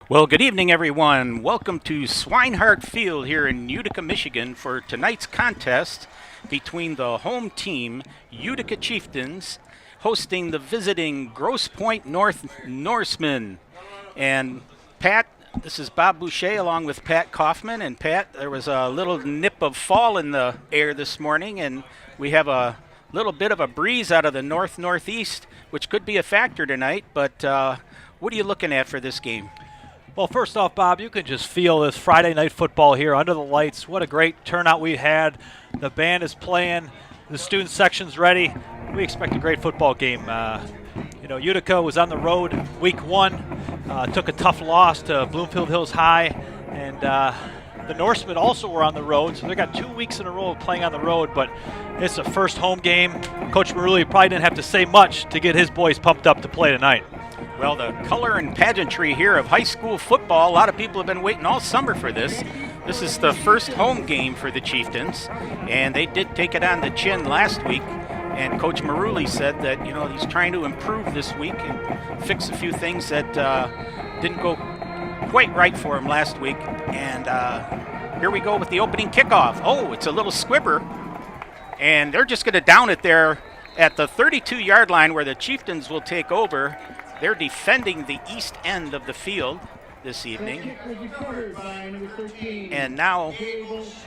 Well, good evening, everyone. Welcome to Swinehart Field here in Utica, Michigan for tonight's contest between the home team, Utica Chieftains, hosting the visiting Grosse Pointe Norsemen. And Pat, this is Bob Boucher along with Pat Kaufman. And Pat, there was a little nip of fall in the air this morning, and we have a little bit of a breeze out of the north-northeast, which could be a factor tonight. But what are you looking at for this game? Well, first off, Bob, you can just feel this Friday night football here under the lights. What a great turnout we had. The band is playing. The student section's ready. We expect a great football game. Utica was on the road week one, took a tough loss to Bloomfield Hills High, and the Norsemen also were on the road, so they got 2 weeks in a row of playing on the road, but it's a first home game. Coach Marulli probably didn't have to say much to get his boys pumped up to play tonight. Well, the color and pageantry here of high school football, a lot of people have been waiting all summer for this. This is the first home game for the Chieftains, and they did take it on the chin last week. And Coach Marulli said that, he's trying to improve this week and fix a few things that didn't go quite right for him last week. And here we go with the opening kickoff. Oh, it's a little squibber, and they're just going to down it there at the 32-yard line where the Chieftains will take over. They're defending the east end of the field this evening. And now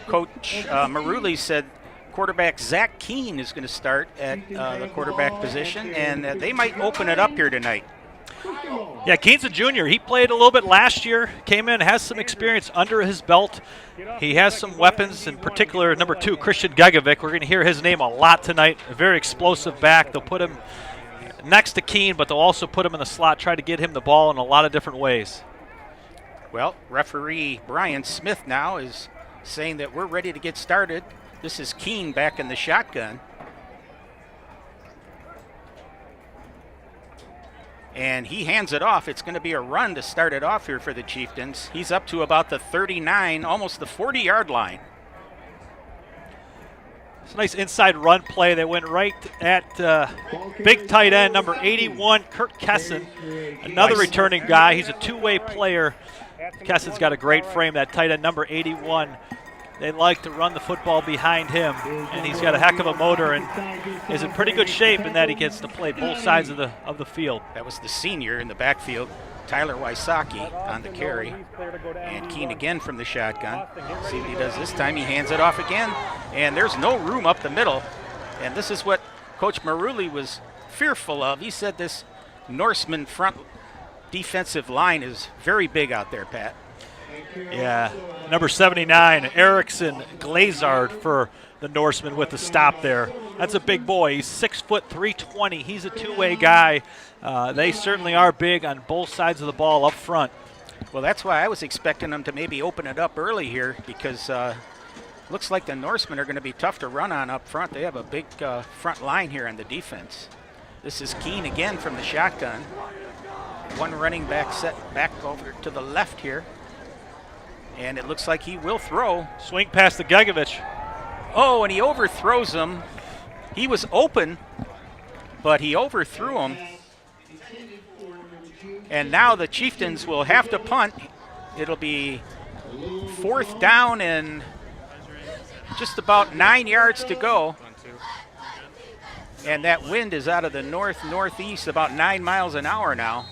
Coach Marulli said quarterback Zach Keene is going to start at the quarterback position, and they might open it up here tonight. Yeah, Keene's a junior. He played a little bit last year, came in, has some experience under his belt. He has some weapons, in particular number 2, Christian Gegovic. We're going to hear his name a lot tonight. A very explosive back. They'll put him next to Keene, but they'll also put him in the slot, try to get him the ball in a lot of different ways. Well, referee Brian Smith now is saying that we're ready to get started. This is Keene back in the shotgun. And he hands it off. It's going to be a run to start it off here for the Chieftains. He's up to about the 39, almost the 40-yard line. It's a nice inside run play. They went right at big tight end, number 81, Kurt Kesson, another returning guy. He's a two-way player. Kesson's got a great frame, that tight end, number 81. They like to run the football behind him, and he's got a heck of a motor and is in pretty good shape in that he gets to play both sides of the field. That was the senior in the backfield, Tyler Wysocki, on the carry. And Keene again from the shotgun. See what he does this time. He hands it off again, and there's no room up the middle. And this is what Coach Marulli was fearful of. He said this Norseman front defensive line is very big out there, Pat. Yeah, number 79, Erickson Glazard for the Norsemen with the stop there. That's a big boy. He's 6 foot 320. He's a two-way guy. They certainly are big on both sides of the ball up front. Well, that's why I was expecting them to maybe open it up early here, because looks like the Norsemen are going to be tough to run on up front. They have a big front line here on the defense. This is Keene again from the shotgun. One running back set back over to the left here. And it looks like he will throw. Swing past the Gegovic. Oh, and he overthrows him. He was open, but he overthrew him. And now the Chieftains will have to punt. It'll be 4th down and just about 9 yards to go. And that wind is out of the north-northeast, about 9 miles an hour now.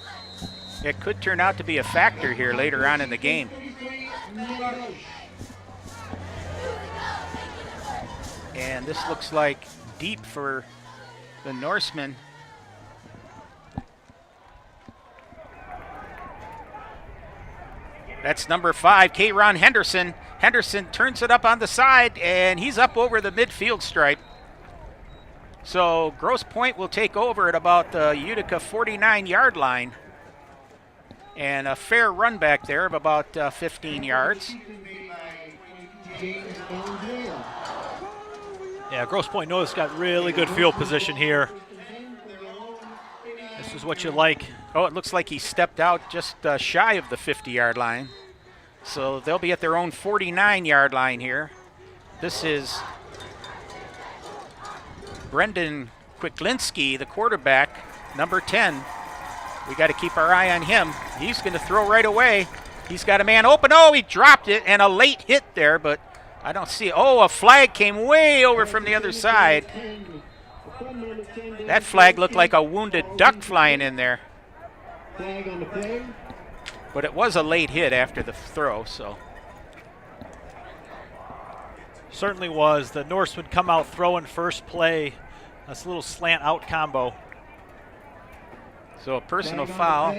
It could turn out to be a factor here later on in the game. And this looks like deep for the Norsemen. That's number 5, K-Ron Henderson. Henderson turns it up on the side, and he's up over the midfield stripe. So Grosse Pointe will take over at about the Utica 49-yard line. And a fair run back there of about 15 yards. Yeah, Grosse Pointe North's got really good field position here. This is what you like. Oh, it looks like he stepped out just shy of the 50-yard line. So they'll be at their own 49-yard line here. This is Brendan Kwiklinski, the quarterback, number 10. We got to keep our eye on him. He's going to throw right away. He's got a man open. Oh, he dropped it, and a late hit there, but I don't see it. Oh, a flag came way over from the other side. That flag looked like a wounded duck flying in there. But it was a late hit after the throw, so. Certainly was. The Norsemen come out throwing first play. That's a little slant out combo. So a personal foul.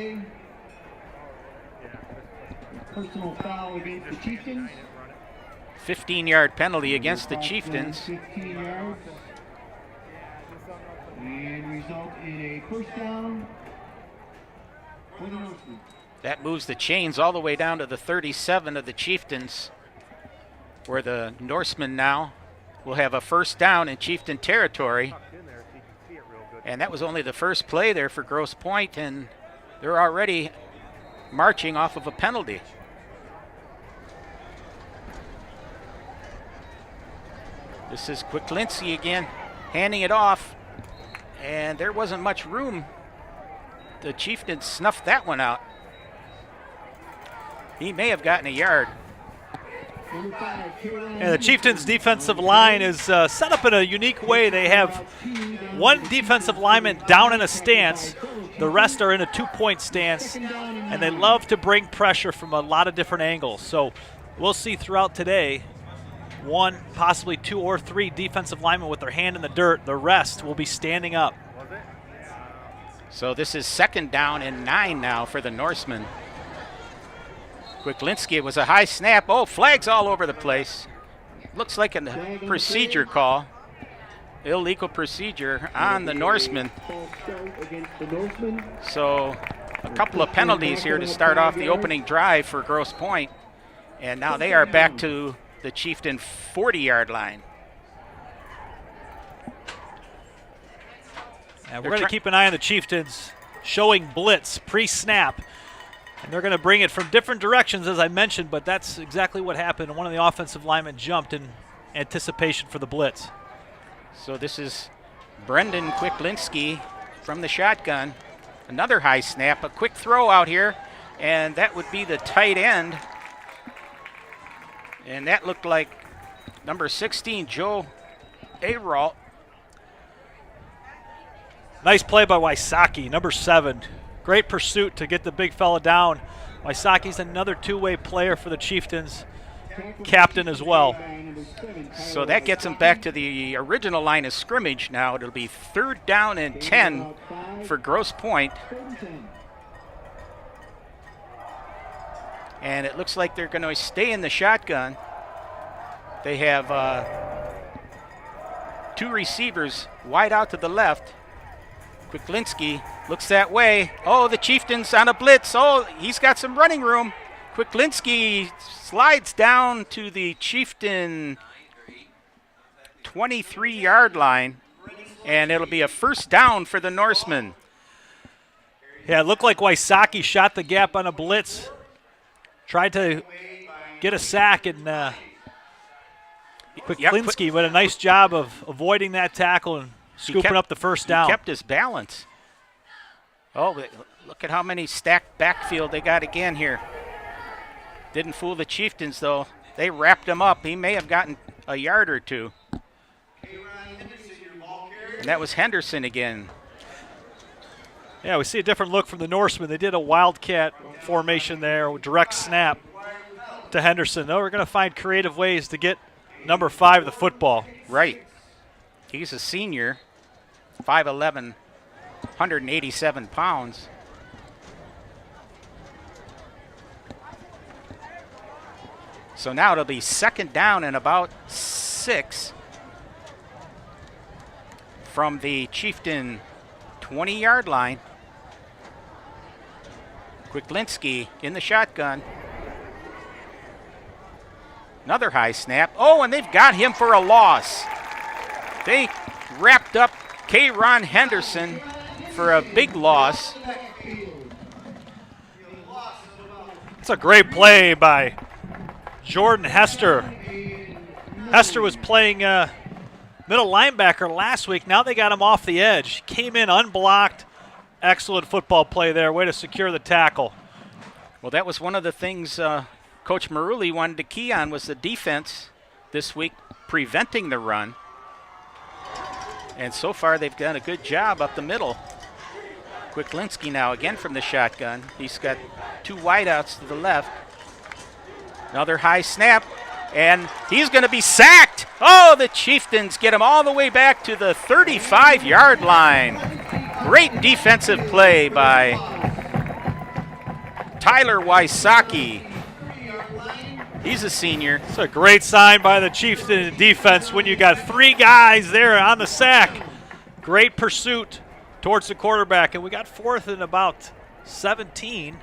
Personal foul against the Chieftains. 15-yard penalty against the Chieftains. 15 yards. And result in a first down for the Norsemen. That moves the chains all the way down to the 37 of the Chieftains, where the Norsemen now will have a first down in Chieftain territory. And that was only the first play there for Grosse Pointe, and they're already marching off of a penalty. This is Kwicklinski again, handing it off, and there wasn't much room. The Chieftains snuffed that one out. He may have gotten a yard. And the Chieftains' defensive line is set up in a unique way. They have one defensive lineman down in a stance. The rest are in a two-point stance, and they love to bring pressure from a lot of different angles. So we'll see throughout today one, possibly two or three defensive linemen with their hand in the dirt. The rest will be standing up. So this is second down and 9 now for the Norsemen. Kwicklinski, it was a high snap. Oh, flags all over the place. Looks like a procedure call. Illegal procedure on the Norsemen. So a couple of penalties here to start off the opening drive for Grosse Pointe. And now they are back to the Chieftain 40-yard line. And we're going to keep an eye on the Chieftains showing blitz pre-snap. And they're going to bring it from different directions, as I mentioned, but that's exactly what happened. One of the offensive linemen jumped in anticipation for the blitz. So this is Brendan Kwicklinski from the shotgun. Another high snap, a quick throw out here, and that would be the tight end. And that looked like number 16, Joe Aralt. Nice play by Wysocki, number 7. Great pursuit to get the big fella down. Wysocki's another two-way player for the Chieftains, captain as well. So that gets him back to the original line of scrimmage now. It'll be third down and 10 for Grosse Pointe. And it looks like they're going to stay in the shotgun. They have two receivers wide out to the left. Kwicklinski looks that way. Oh, the Chieftains on a blitz. Oh, he's got some running room. Kwicklinski slides down to the Chieftain 23-yard line, and it'll be a first down for the Norsemen. Yeah, it looked like Wysocki shot the gap on a blitz. Tried to get a sack, and Kwicklinski did a nice job of avoiding that tackle and scooping up the first down. He kept his balance. Oh, look at how many stacked backfield they got again here. Didn't fool the Chieftains, though. They wrapped him up. He may have gotten a yard or two. And that was Henderson again. Yeah, we see a different look from the Norsemen. They did a wildcat formation there, direct snap to Henderson. Though we're going to find creative ways to get number 5 the football. Right. He's a senior, 5'11", 187 pounds. So now it'll be second down and about 6 from the Chieftain 20-yard line. Kwicklinski in the shotgun. Another high snap. Oh, and they've got him for a loss. They wrapped up K-Ron Henderson for a big loss. It's a great play by Jordan Hester. Hester was playing middle linebacker last week. Now they got him off the edge. Came in unblocked, Excellent football play there. Way to secure the tackle. Well, that was one of the things Coach Maruli wanted to key on was the defense this week, preventing the run. And so far, they've done a good job up the middle. Kwiklinski now again from the shotgun. He's got 2 wideouts to the left. Another high snap, and he's going to be sacked. Oh, the Chieftains get him all the way back to the 35-yard line. Great defensive play by Tyler Wysocki. He's a senior. It's a great sign by the Chieftain defense when you got 3 guys there on the sack. Great pursuit towards the quarterback, and we got 4th and about 17.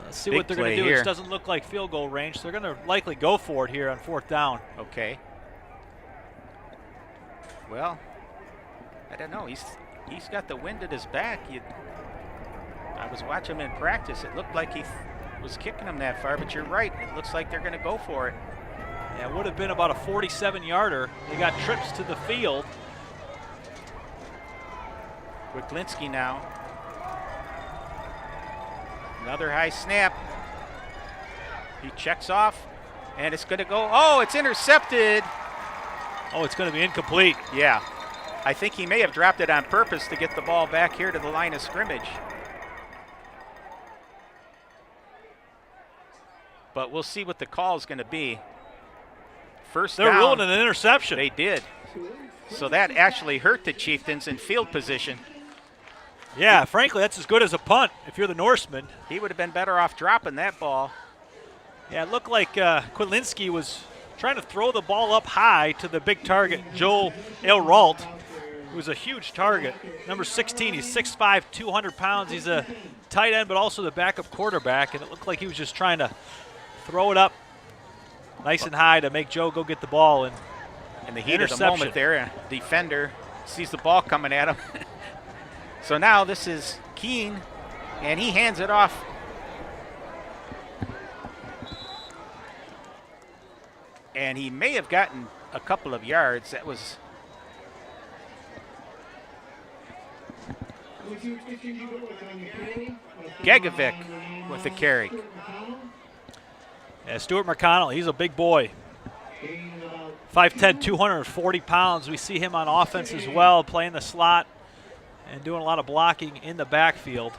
Let's see what they're going to do. Here. It doesn't look like field goal range. They're going to likely go for it here on 4th down. Okay. Well, I don't know. He's got the wind at his back. I was watching him in practice. It looked like he was kicking him that far, but you're right. It looks like they're going to go for it. Yeah, it would have been about a 47-yarder. They got trips to the field. Kwiklinski now. Another high snap. He checks off, and it's going to go. Oh, it's intercepted. Oh, it's going to be incomplete. Yeah. I think he may have dropped it on purpose to get the ball back here to the line of scrimmage. But we'll see what the call is going to be. First down. They're ruling an interception. They did. So that actually hurt the Chieftains in field position. Yeah, frankly, that's as good as a punt if you're the Norsemen. He would have been better off dropping that ball. Yeah, it looked like Kwiklinski was trying to throw the ball up high to the big target, Joel Elralt, who was a huge target. Number 16, he's 6'5", 200 pounds. He's a tight end, but also the backup quarterback, and it looked like he was just trying to throw it up nice and high to make Joe go get the ball. And in the heat of the moment there, a defender sees the ball coming at him. So now this is Keene, and he hands it off. And he may have gotten a couple of yards. That was Gegovic with the carry. Yeah, Stuart Mcconnell, he's a big boy. 5'10", 240 pounds. We see him on offense as well, playing the slot and doing a lot of blocking in the backfield.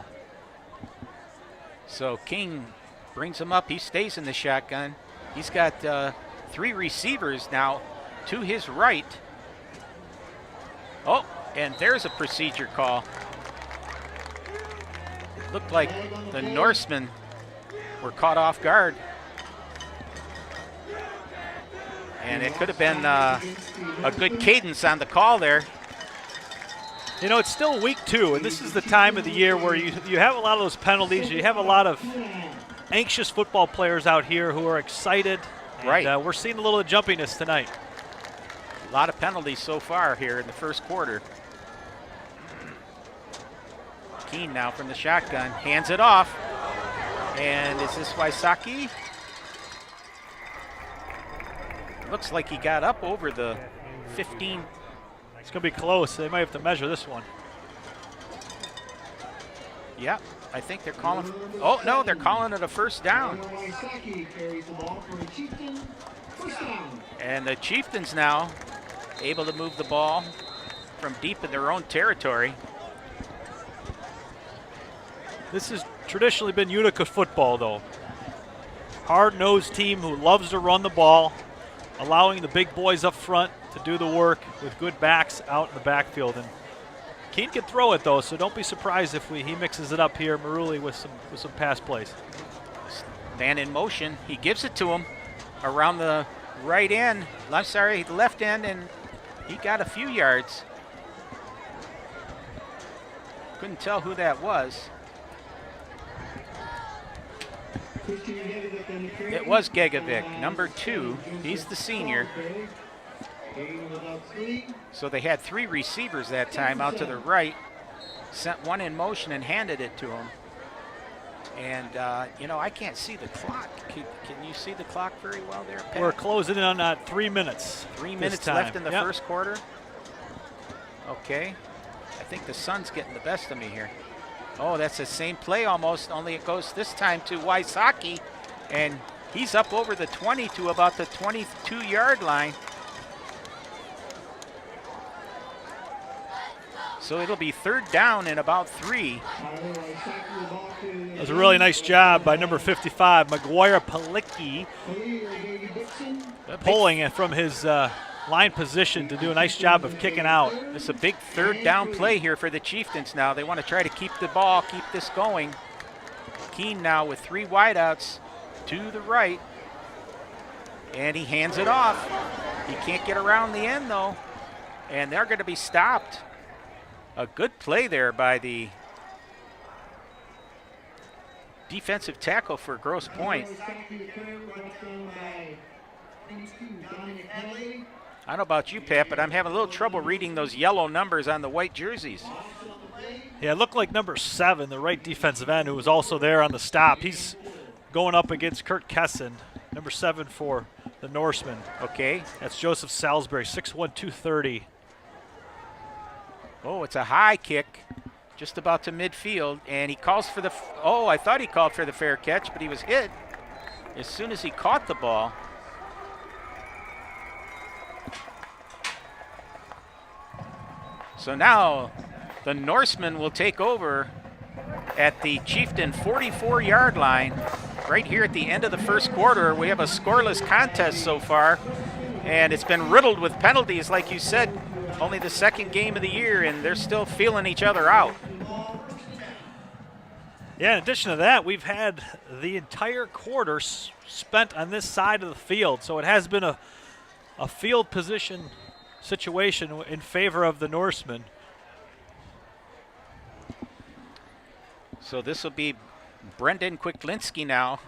So King brings him up. He stays in the shotgun. He's got 3 receivers now to his right. Oh, and there's a procedure call. It looked like the Norsemen were caught off guard. And it could have been a good cadence on the call there. You know, it's still week 2, and this is the time of the year where you have a lot of those penalties. You have a lot of anxious football players out here who are excited. Right. And, we're seeing a little of jumpiness tonight. A lot of penalties so far here in the first quarter. Keene now from the shotgun, hands it off. And is this Wysocki? Looks like he got up over the 15. It's going to be close. They might have to measure this one. Yeah, I think they're calling. Oh, no, they're calling it a first down. And the Chieftains now able to move the ball from deep in their own territory. This has traditionally been Utica football, though. Hard-nosed team who loves to run the ball, allowing the big boys up front to do the work with good backs out in the backfield. And Keene can throw it, though, so don't be surprised if he mixes it up here, Maruli, with some pass plays. Man in motion. He gives it to him around the right end. I'm sorry, the left end, and he got a few yards. Couldn't tell who that was. It was Gegovic, number 2. He's the senior. So they had 3 receivers that time out to the right, sent one in motion and handed it to him. And, you know, I can't see the clock. Can you see the clock very well there, Pat? We're closing in on 3 minutes. 3 minutes left in the first quarter. Okay. I think the sun's getting the best of me here. Oh, that's the same play almost, only it goes this time to Wysocki, and he's up over the 20 to about the 22-yard line. So it'll be 3rd down and about 3. That was a really nice job by number 55, McGuire Palicki, pulling it from his line position to do a nice job of kicking out. This is a big 3rd down play here for the Chieftains now. They want to try to keep the ball, keep this going. Keene now with 3 wideouts to the right. And he hands it off. He can't get around the end though. And they're going to be stopped. A good play there by the defensive tackle for Grosse Pointe. I don't know about you, Pat, but I'm having a little trouble reading those yellow numbers on the white jerseys. Yeah, it looked like number 7, the right defensive end, who was also there on the stop. He's going up against Kurt Kesson, number 7 for the Norsemen. Okay. That's Joseph Salisbury, 6'1", 230. Oh, it's a high kick, just about to midfield, and he calls for the, I thought he called for the fair catch, but he was hit as soon as he caught the ball. So now the Norsemen will take over at the Chieftain 44-yard line. Right here at the end of the first quarter, we have a scoreless contest so far, and it's been riddled with penalties, like you said. Only the 2nd game of the year, and they're still feeling each other out. Yeah, in addition to that, we've had the entire quarter spent on this side of the field, so it has been a field position situation in favor of the Norsemen. So this will be Brendan Kwiklinski now,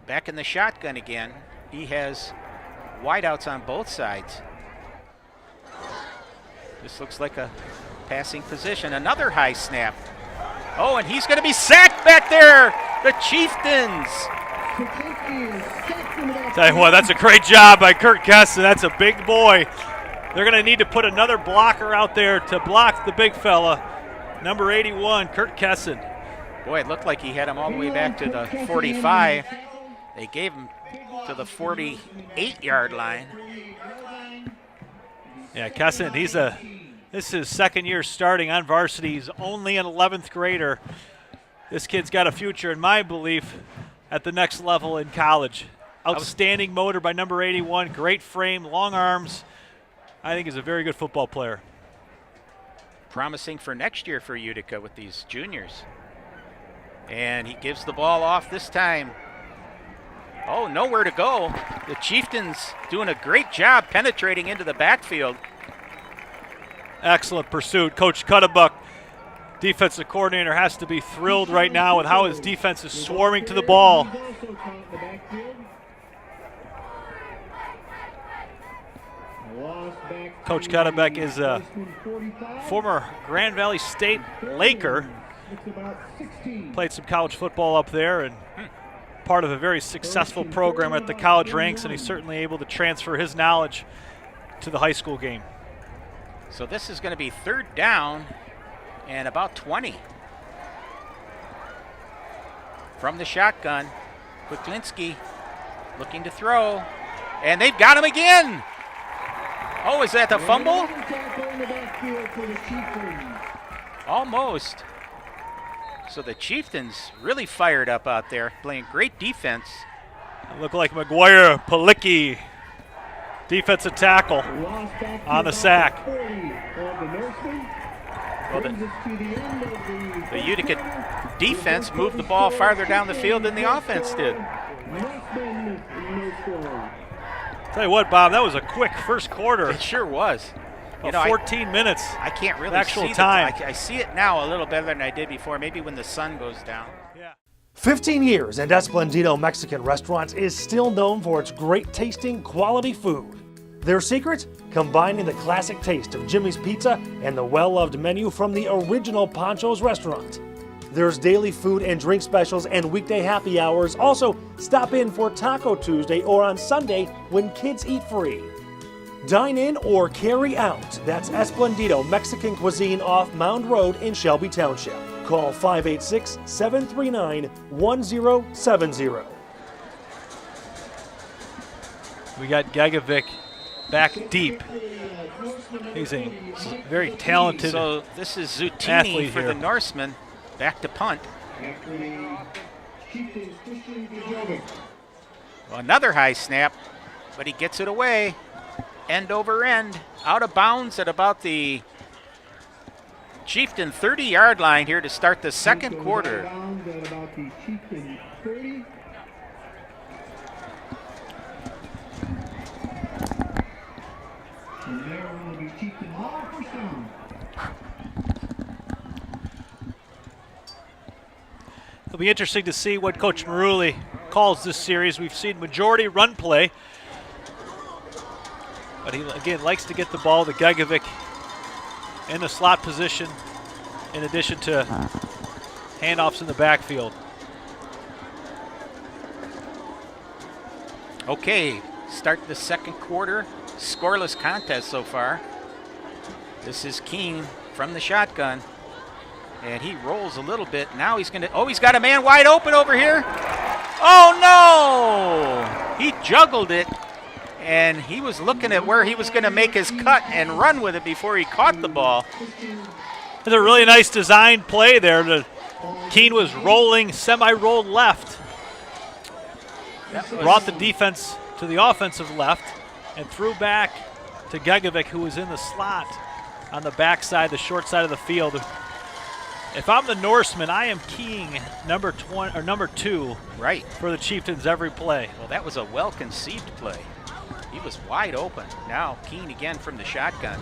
back in the shotgun again. He has wideouts on both sides. This looks like a passing position. Another high snap. Oh, and he's going to be sacked back there. The Chieftains. Tell you what, that's a great job by Kurt Kesson. That's a big boy. They're going to need to put another blocker out there to block the big fella. Number 81, Kurt Kesson. Boy, it looked like he had him all the way back to the 45. They gave him to the 48-yard line. Yeah, Kesson, this is his 2nd year starting on varsity. He's only an 11th grader. This kid's got a future, in my belief, at the next level in college. Outstanding motor by number 81, great frame, long arms. I think he's a very good football player. Promising for next year for Utica with these juniors. And he gives the ball off this time. Oh, nowhere to go. The Chieftains doing a great job penetrating into the backfield. Excellent pursuit. Coach Cuddebuck, defensive coordinator, has to be thrilled right now with how his defense is swarming to the ball. Coach Cuddebuck is a former Grand Valley State Laker. Played some college football up there and part of a very successful program at the college ranks, and he's certainly able to transfer his knowledge to the high school game. So this is going to be 3rd down and about 20. From the shotgun, Kwiklinski looking to throw, and they've got him again. Oh, is that the fumble? Almost. So the Chieftains really fired up out there, playing great defense. It looked like McGuire Palicki, defensive tackle, on the sack. Well, the Utica defense moved the ball farther down the field than the offense did. Tell you what, Bob, that was a quick first quarter. It sure was. 14 minutes. I can't really actual see time. I see it now a little better than I did before, maybe when the sun goes down. Yeah. 15 years and Esplendito Mexican Restaurants is still known for its great tasting quality food. Their secret? Combining the classic taste of Jimmy's Pizza and the well-loved menu from the original Pancho's restaurant. There's daily food and drink specials and weekday happy hours. Also, stop in for Taco Tuesday or on Sunday when kids eat free. Dine in or carry out. That's Esplendido Mexican Cuisine off Mound Road in Shelby Township. Call 586-739-1070. We got Gagovic back deep. He's a very talented So this is Zutini athlete for here. the Norsemen. Back to punt. Well, another high snap, but he gets it away. End over end, out of bounds at about the Chieftain 30-yard line here to start the second quarter. It'll be interesting to see what Coach Maruli calls this series. We've seen majority run play, but he, again, likes to get the ball to Gagovic in the slot position in addition to handoffs in the backfield. Okay, start the second quarter. Scoreless contest so far. This is Keene from the shotgun. And he rolls a little bit. Now he's he's got a man wide open over here. Oh no! He juggled it, and he was looking at where he was going to make his cut and run with it before he caught the ball. It's a really nice design play there. Keene was rolling, semi-rolled left. Brought the defense to the offensive left and threw back to Gagovic, who was in the slot on the backside, the short side of the field. If I'm the Norseman, I am keying number 20 or number 2 Right. for the Chieftains every play. Well, that was a well-conceived play. He was wide open. Now Keene again from the shotgun.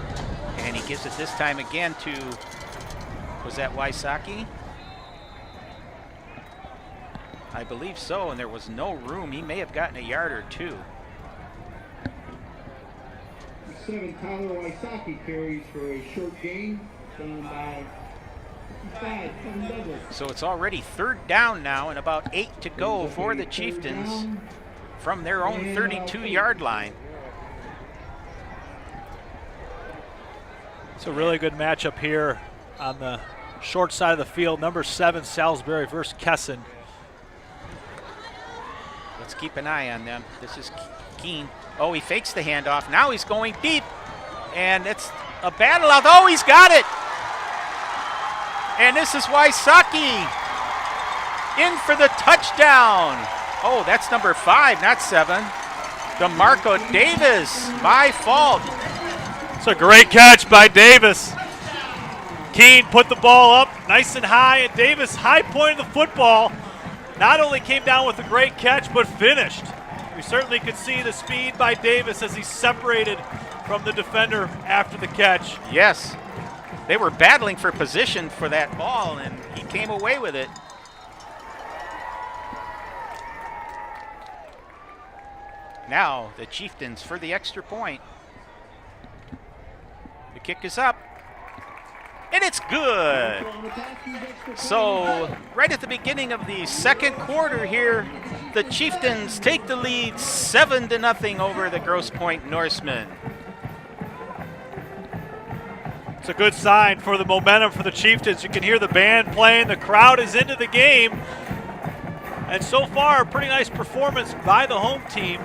And he gives it this time again to, was that Wysocki? I believe so, and there was no room. He may have gotten a yard or two. 7 Tyler Wysocki carries for a short gain, done by 55, Kevin Douglas. So it's already third down now and about 8 to go for the Chieftains from their own 32-yard line. It's a really good matchup here on the short side of the field. Number 7, Salisbury versus Kesson. Let's keep an eye on them. This is Keene. Oh, he fakes the handoff. Now he's going deep. And it's a battle out. Oh, he's got it. And this is Wysocki in for the touchdown. Oh, that's number 5, not 7. DeMarco Davis by fault. It's a great catch by Davis. Keene put the ball up nice and high, and Davis high pointed the football. Not only came down with a great catch, but finished. We certainly could see the speed by Davis as he separated from the defender after the catch. Yes. They were battling for position for that ball, and he came away with it. Now the Chieftains for the extra point. The kick is up. And it's good. So right at the beginning of the second quarter here, the Chieftains take the lead 7-0 over the Grosse Pointe Norsemen. It's a good sign for the momentum for the Chieftains. You can hear the band playing. The crowd is into the game. And so far, a pretty nice performance by the home team.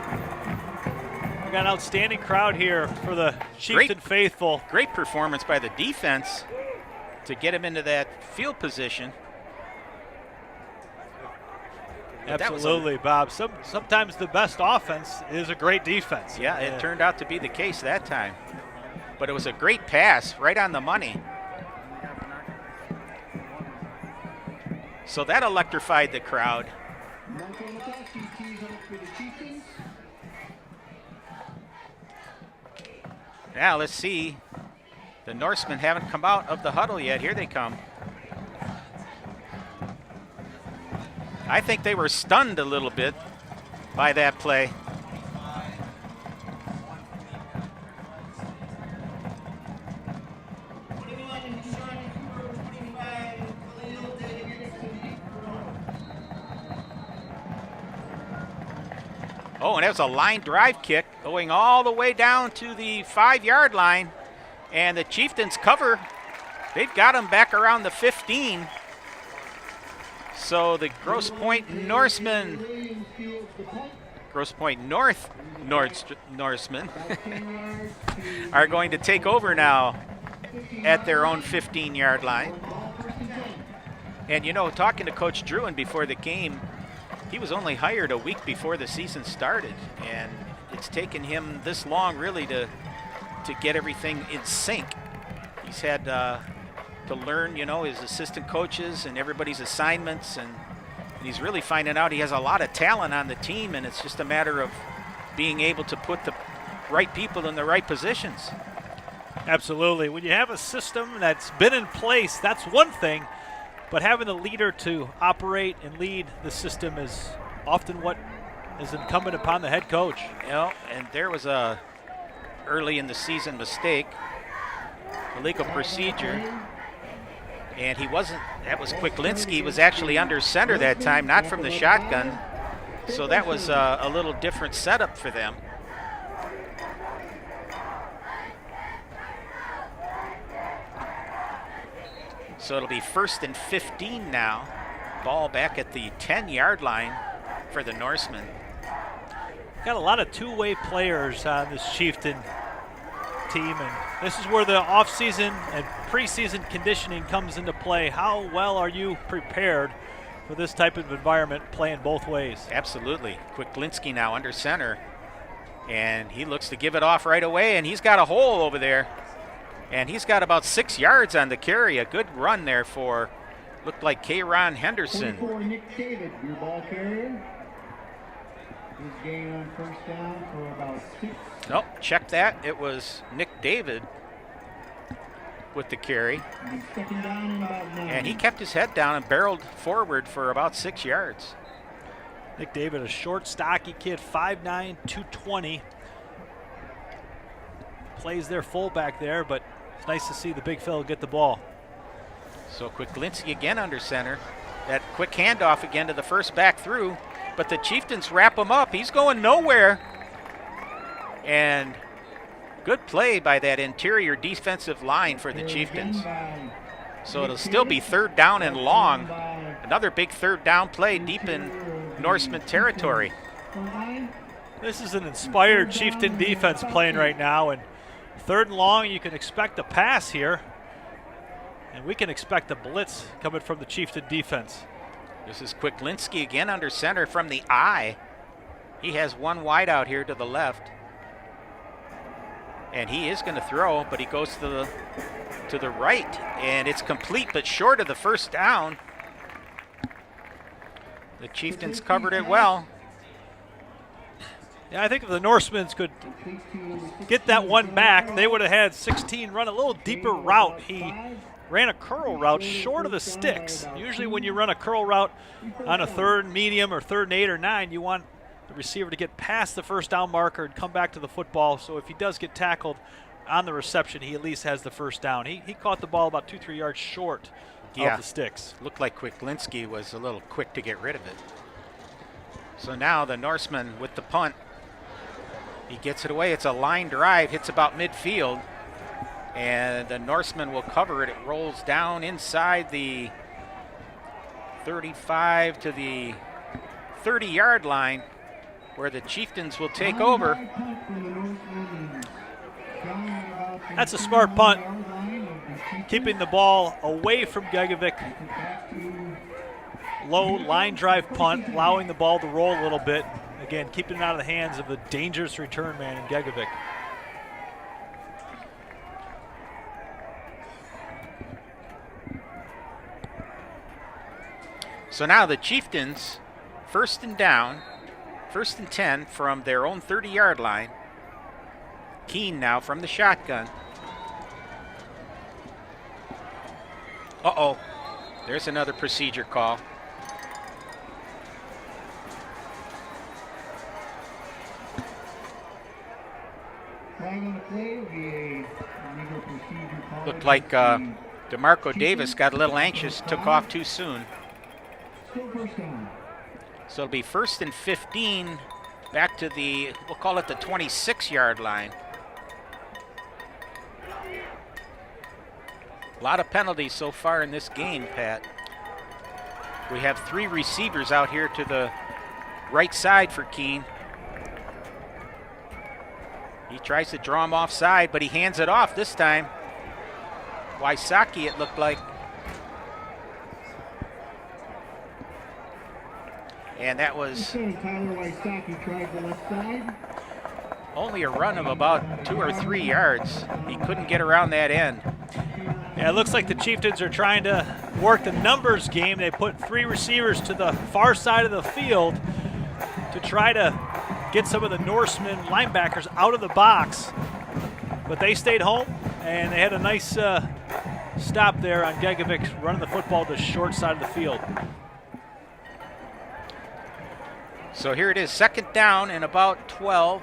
We got an outstanding crowd here for the Chieftain faithful. Great performance by the defense to get him into that field position. Absolutely, Bob. Sometimes the best offense is a great defense. Yeah, it turned out to be the case that time. But it was a great pass, right on the money. So that electrified the crowd. Now let's see. The Norsemen haven't come out of the huddle yet. Here they come. I think they were stunned a little bit by that play. Oh, and that was a line drive kick going all the way down to the 5-yard line. And the Chieftains cover. They've got them back around the 15. So the Grosse Pointe Norsemen, Grosse Pointe Norsemen are going to take over now at their own 15-yard line. And you know, talking to Coach Druin before the game, he was only hired a week before the season started, and it's taken him this long really to get everything in sync. He's had to learn, you know, his assistant coaches and everybody's assignments, and he's really finding out he has a lot of talent on the team, and it's just a matter of being able to put the right people in the right positions. Absolutely. When you have a system that's been in place, that's one thing, but having the leader to operate and lead the system is often what is incumbent upon the head coach. You know, and there was a early in the season mistake, illegal procedure, and he wasn't, that was Quicklinski, was actually under center that time, not from the shotgun, so that was a little different setup for them. So it'll be 1st and 15 now. Ball back at the 10-yard line for the Norsemen. Got a lot of two-way players on this Chieftain team, and this is where the offseason and preseason conditioning comes into play. How well are you prepared for this type of environment, playing both ways? Absolutely. Quicklinski now under center, and he looks to give it off right away, and he's got a hole over there. And he's got about 6 yards on the carry. A good run there for, looked like K-Ron Henderson. 24, Nick David, your ball carrier. His gain on first down for about 6. Nope, check that. It was Nick David with the carry. And second down and about 9. And he kept his head down and barreled forward for about 6 yards. Nick David, a short, stocky kid, 5'9", 220. Plays their fullback there, but it's nice to see the big fellow get the ball. So Quicklinski again under center. That quick handoff again to the first back through, but the Chieftains wrap him up. He's going nowhere. And good play by that interior defensive line for the Chieftains. So it'll still be 3rd down and long. Another big 3rd down play deep in Norseman territory. This is an inspired Chieftain defense playing right now, and 3rd and long, you can expect a pass here, and we can expect a blitz coming from the Chieftain defense. This is Quicklinski again under center from the I. He has one wide out here to the left, and he is going to throw, but he goes to the right, and it's complete but short of the 1st down. The Chieftains covered it well. Yeah, I think if the Norsemen could get that one back, they would have had 16 run a little deeper route. He ran a curl route short of the sticks. Usually when you run a curl route on a 3rd medium or 3rd and 8 or 9, you want the receiver to get past the 1st down marker and come back to the football. So if he does get tackled on the reception, he at least has the 1st down. He caught the ball about 2-3 yards short of the sticks. Looked like Quicklinski was a little quick to get rid of it. So now the Norseman with the punt. He gets it away. It's a line drive, hits about midfield, and the Norseman will cover it. It rolls down inside the 35 to the 30-yard line, where the Chieftains will take over. That's a smart punt, keeping the ball away from Gegovic. Low line drive punt, allowing the ball to roll a little bit. Again, keeping it out of the hands of the dangerous return man in Gegovic. So now the Chieftains, 1st and down, 1st and 10 from their own 30-yard line. Keene now from the shotgun. Uh-oh, there's another procedure call. Looked like DeMarco Davis got a little anxious, took off too soon. So it'll be 1st and 15 back to the, we'll call it the 26-yard line. A lot of penalties so far in this game, Pat. We have 3 receivers out here to the right side for Keene. He tries to draw him offside, but he hands it off this time. Wysocki, it looked like. And that was only a run of about 2 or 3 yards. He couldn't get around that end. Yeah, it looks like the Chieftains are trying to work the numbers game. They put 3 receivers to the far side of the field to try to get some of the Norsemen linebackers out of the box. But they stayed home, and they had a nice stop there on Gegovic running the football to the short side of the field. So here it is, 2nd down and about 12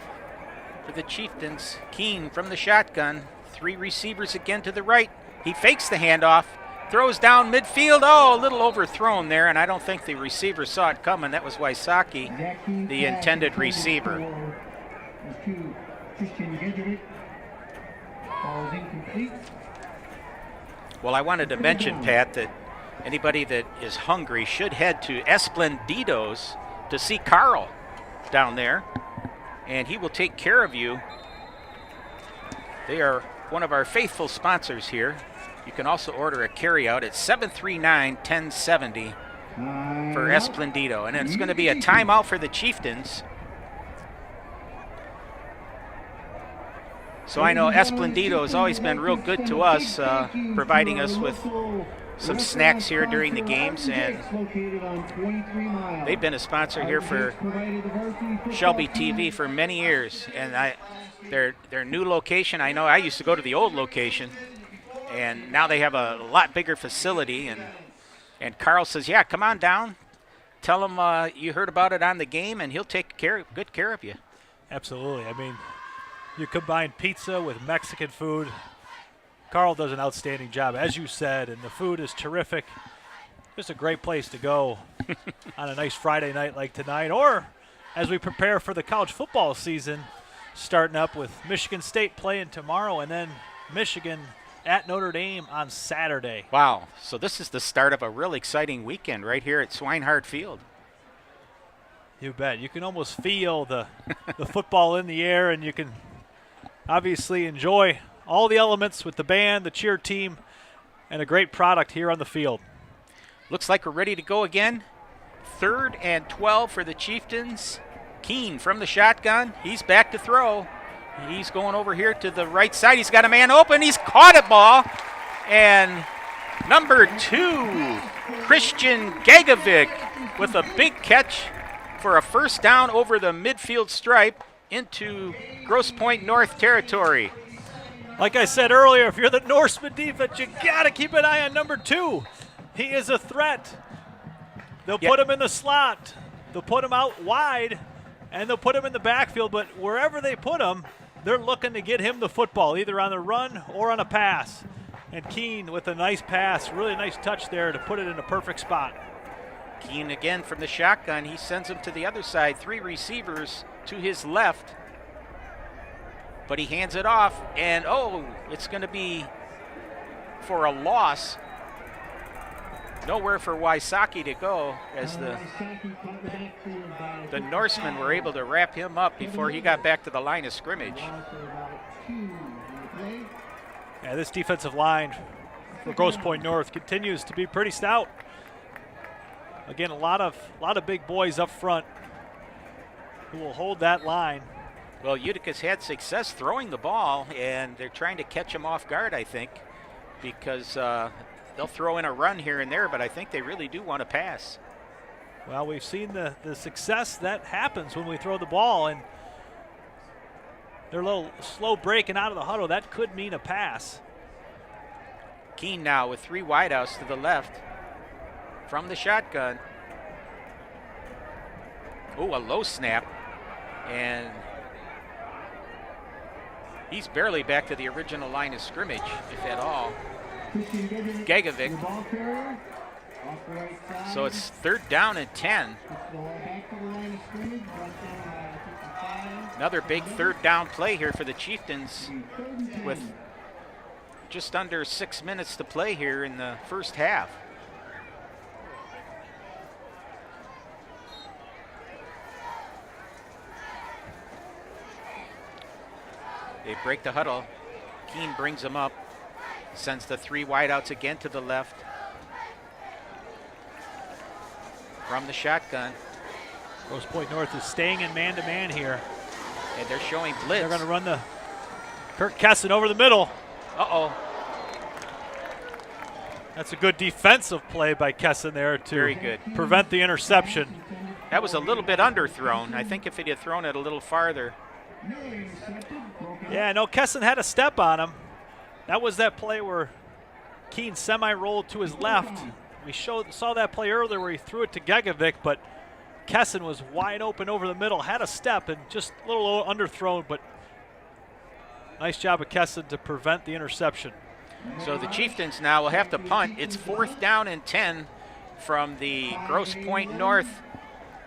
for the Chieftains. Keene from the shotgun, 3 receivers again to the right. He fakes the handoff, throws down midfield. Oh, a little overthrown there, and I don't think the receiver saw it coming. That was Wysocki, the intended receiver. Well, I wanted to mention, Pat, that anybody that is hungry should head to Esplendido's to see Carl down there, and he will take care of you. They are one of our faithful sponsors here. You can also order a carryout at 739-1070 for Esplendido. And it's going to be a timeout for the Chieftains. So I know Esplendido has always been real good to us, providing us with some snacks here during the games, and they've been a sponsor here for ShelbyTV for many years. And their new location, I know I used to go to the old location, and now they have a lot bigger facility. And Carl says, yeah, come on down. Tell him you heard about it on the game, and he'll take good care of you. Absolutely. I mean, you combine pizza with Mexican food. Carl does an outstanding job, as you said, and the food is terrific. Just a great place to go on a nice Friday night like tonight, or as we prepare for the college football season, starting up with Michigan State playing tomorrow, and then Michigan at Notre Dame on Saturday. Wow, so this is the start of a real exciting weekend right here at Swinehart Field. You bet. You can almost feel the football in the air, and you can obviously enjoy all the elements with the band, the cheer team, and a great product here on the field. Looks like we're ready to go again. 3rd and 12 for the Chieftains. Keene from the shotgun. He's back to throw. He's going over here to the right side. He's got a man open. He's caught a ball. And number 2, Christian Gegovic with a big catch for a first down over the midfield stripe into Grosse Pointe North territory. Like I said earlier, if you're the Norsemen defense, you got to keep an eye on number 2. He is a threat. They'll put him in the slot. They'll put him out wide, and they'll put him in the backfield. But wherever they put him, they're looking to get him the football, either on the run or on a pass. And Keene with a nice pass, really nice touch there to put it in a perfect spot. Keene again from the shotgun. He sends him to the other side. 3 receivers to his left. But he hands it off, and it's going to be for a loss. Nowhere for Wysocki to go, as the Norsemen were able to wrap him up before he got back to the line of scrimmage. Yeah, this defensive line for Grosse Pointe North continues to be pretty stout. Again, a lot of big boys up front who will hold that line. Well, Utica's had success throwing the ball, and they're trying to catch him off guard, I think, because they'll throw in a run here and there, but I think they really do want to pass. Well, we've seen the success that happens when we throw the ball, and they're a little slow breaking out of the huddle. That could mean a pass. Keene now with 3 wideouts to the left from the shotgun. Oh, a low snap, and he's barely back to the original line of scrimmage, if at all. Gegovic. So it's 3rd down and 10. Another big third down play here for the Chieftains with just under 6 minutes to play here in the first half. They break the huddle. Keene brings them up, sends the 3 wideouts again to the left. From the shotgun. Grosse Pointe North is staying in man-to-man here. And they're showing blitz. They're going to run the Kirk Kesson over the middle. Uh-oh. That's a good defensive play by Kesson there to Very good. prevent the interception. That was a little bit underthrown. I think if he had thrown it a little farther. Yeah, no, Kesson had a step on him. That was that play where Keene semi-rolled to his left. We saw that play earlier where he threw it to Gegovic, but Kesson was wide open over the middle, had a step, and just a little underthrown, but nice job of Kesson to prevent the interception. So the Chieftains now will have to punt. It's 4th down and 10 from the Grosse Pointe North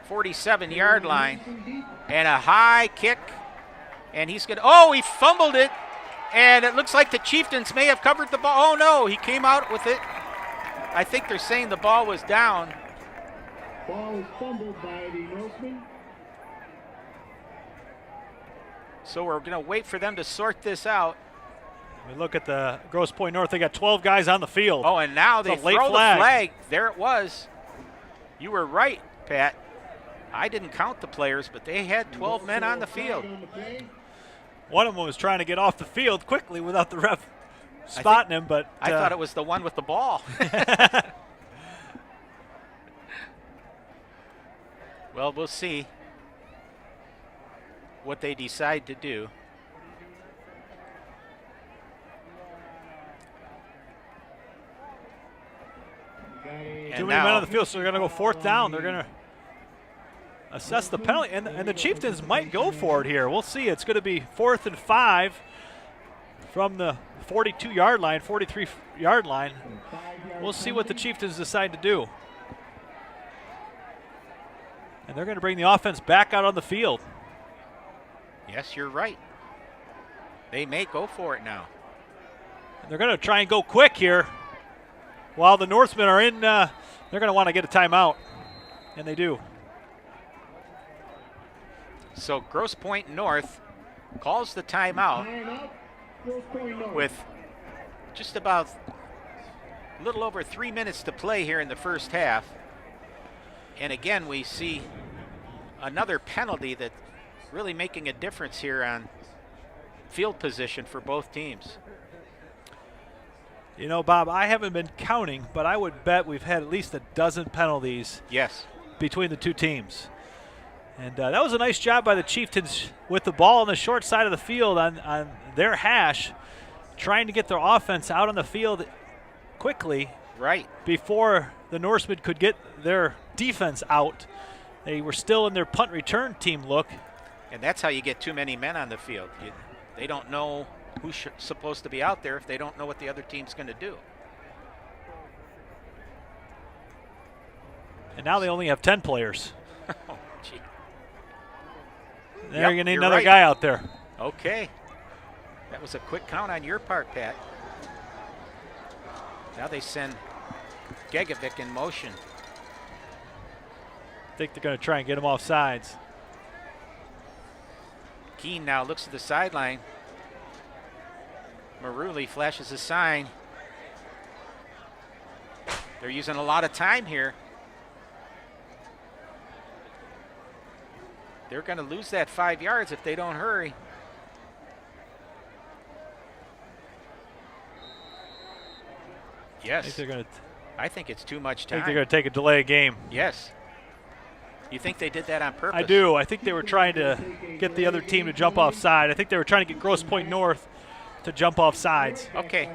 47-yard line. And a high kick. And he's going to, oh, he fumbled it. And it looks like the Chieftains may have covered the ball. Oh, no, he came out with it. I think they're saying the ball was down. Ball was fumbled by the Norsemen. So we're going to wait for them to sort this out. We look at the Grosse Pointe North. They got 12 guys on the field. Oh, and now they It's a late throw the flag. flag. There it was. You were right, Pat. I didn't count the players, but they had 12 men on the field. One of them was trying to get off the field quickly without the ref spotting him, but I thought it was the one with the ball. Well, we'll see what they decide to do. too many men on the field, so they're going to go 4th down. They're going to assess the penalty, and the Chieftains might go for it here. We'll see. It's going to be 4th and 5 from the 42-yard line, 43-yard line. We'll see what the Chieftains decide to do. And they're going to bring the offense back out on the field. Yes, you're right. They may go for it now. And they're going to try and go quick here. While the Norsemen are in, they're going to want to get a timeout, and they do. So Grosse Pointe North calls the timeout with just about a little over 3 minutes to play here in the first half. And again, we see another penalty that's really making a difference here on field position for both teams. You know, Bob, I haven't been counting, but I would bet we've had at least a dozen penalties between the two teams. And that was a nice job by the Chieftains with the ball on the short side of the field on their hash, trying to get their offense out on the field quickly before the Norsemen could get their defense out. They were still in their punt return team look. And that's how you get too many men on the field. They don't know who's supposed to be out there if they don't know what the other team's going to do. And now they only have 10 players. Oh, gee. They're going to need another guy out there. Okay. That was a quick count on your part, Pat. Now they send Gegovic in motion. I think they're going to try and get him off sides. Keene now looks to the sideline. Maruli flashes a sign. They're using a lot of time here. They're going to lose that 5 yards if they don't hurry. Yes. I think it's too much time. I think they're going to take a delay game. Yes. You think they did that on purpose? I do. I think they were trying to get the other team to jump off side. I think they were trying to get Grosse Pointe North to jump off sides. Okay.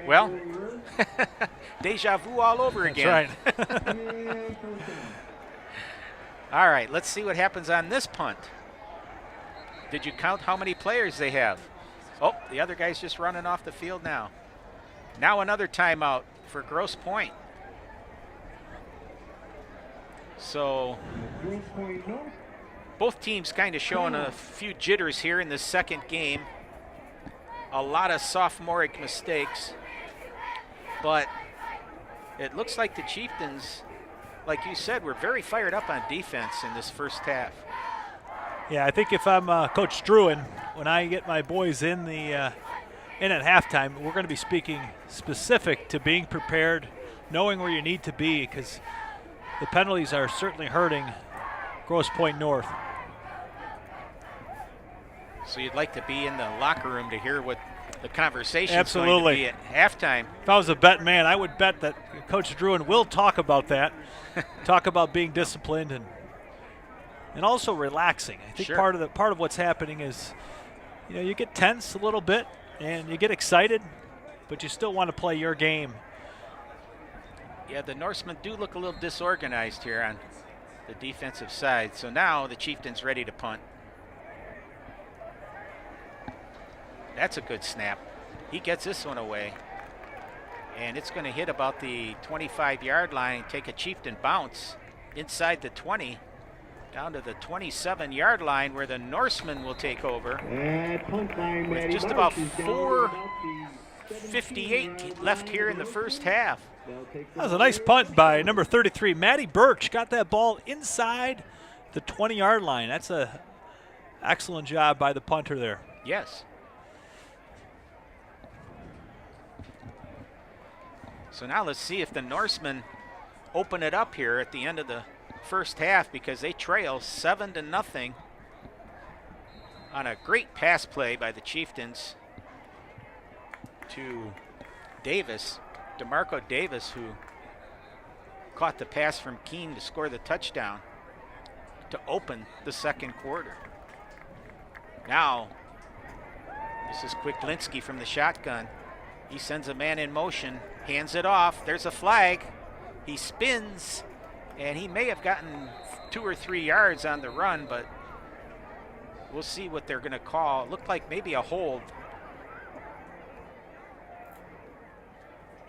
Well, deja vu all over again. That's right. All right, let's see what happens on this punt. Did you count how many players they have? Oh, the other guy's just running off the field now. Now another timeout for Grosse Pointe. So Both teams kind of showing a few jitters here in the second game. A lot of sophomoric mistakes. But it looks like the Chieftains, like you said, were very fired up on defense in this first half. Yeah, I think if I'm Coach Struan, when I get my boys in at halftime, we're going to be speaking specific to being prepared, knowing where you need to be, because the penalties are certainly hurting Grosse Pointe North. So you'd like to be in the locker room to hear what the conversation is going Absolutely. to be at halftime. If I was a bet man, I would bet that Coach Struan will talk about that, talk about being disciplined and also relaxing. I think Sure. part of what's happening is, you get tense a little bit and you get excited, but you still want to play your game. Yeah, the Norsemen do look a little disorganized here on the defensive side. So now the Chieftains ready to punt. That's a good snap. He gets this one away. And it's going to hit about the 25-yard line, take a Chieftain bounce inside the 20, down to the 27-yard line where the Norsemen will take over. With just about 4:58 left here in the first half. That was a nice punt by number 33, Matty Birch. Got that ball inside the 20-yard line. That's a excellent job by the punter there. Yes. So now let's see if the Norsemen open it up here at the end of the first half, because they trail 7-0 on a great pass play by the Chieftains to Davis, DeMarco Davis, who caught the pass from Keene to score the touchdown to open the second quarter. Now, this is Kwiklinski from the shotgun. He sends a man in motion, hands it off. There's a flag. He spins, and he may have gotten 2 or 3 yards on the run, but we'll see what they're going to call. It looked like maybe a hold.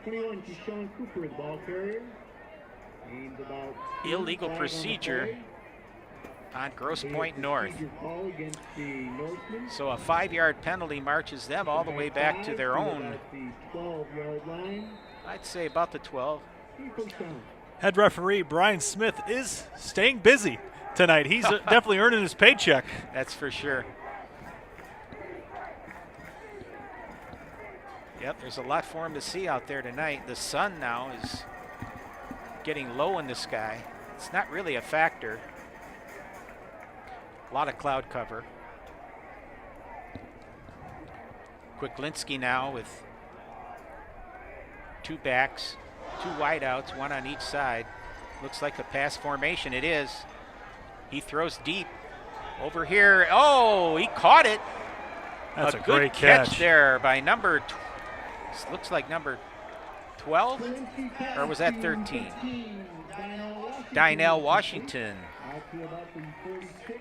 21 to Sean Cooper, the ball carrier. Aimed about Illegal procedure on Grosse Pointe North. Call against the Norsemen. So a 5-yard penalty marches them all the way back to their own, About the 12-yard line. I'd say about the 12. First down. Head referee Brian Smith is staying busy tonight. He's definitely earning his paycheck. That's for sure. Yep, there's a lot for him to see out there tonight. The sun now is getting low in the sky. It's not really a factor. A lot of cloud cover. Kwiklinski now with 2 backs, 2 wideouts, 1 on each side. Looks like a pass formation. It is. He throws deep over here. Oh, he caught it. That's a good great catch there by number, looks like number 12, or was that 13? Dynell Washington. Out to about the 46.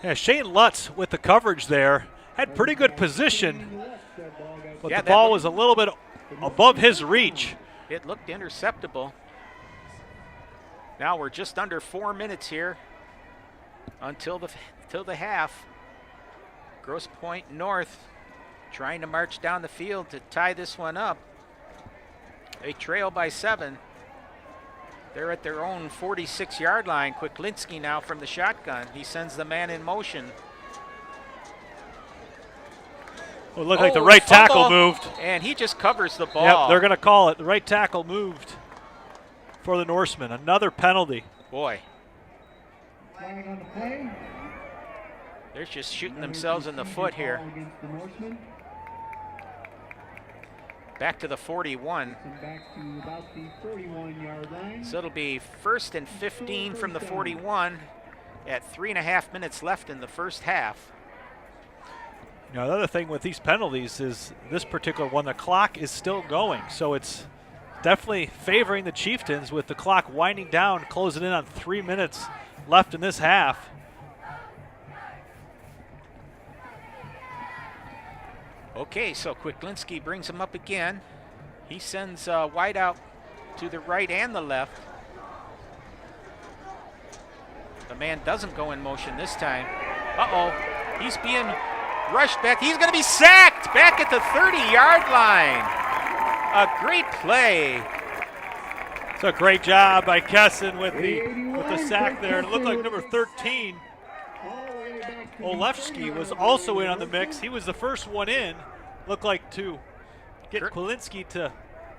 Yeah, Shane Lutz with the coverage there. Had pretty good position, but Yeah, the ball that was a little bit above his reach. It looked interceptable. Now we're just under 4 minutes here until the half. Grosse Pointe North trying to march down the field to tie this one up. They trail by 7. They're at their own 46-yard line. Kwiklinski now from the shotgun. He sends the man in motion. Well, it looked like the right tackle fumble, moved. and he just covers the ball. Yep, they're going to call it. The right tackle moved for the Norsemen. Another penalty. Boy, Flag on the play. they're just shooting themselves in the foot here. Against the Norsemen. Back to the 41. And back to about the 41-yard line. So it'll be 1st and 15 from the 41 at 3.5 minutes left in the first half. Now, another thing with these penalties is this particular one, the clock is still going. So it's definitely favoring the Chieftains with the clock winding down, closing in on 3 minutes left in this half. Okay, so Kwiklinski brings him up again. He sends wide out to the right and the left. The man doesn't go in motion this time. Uh-oh, he's being rushed back. He's going to be sacked back at the 30-yard line. A great play. It's a great job by Kessin with the sack there. It looked like number 13, Olefsky, was also in on the mix. He was the first one in. Looked like to get Kwilinski to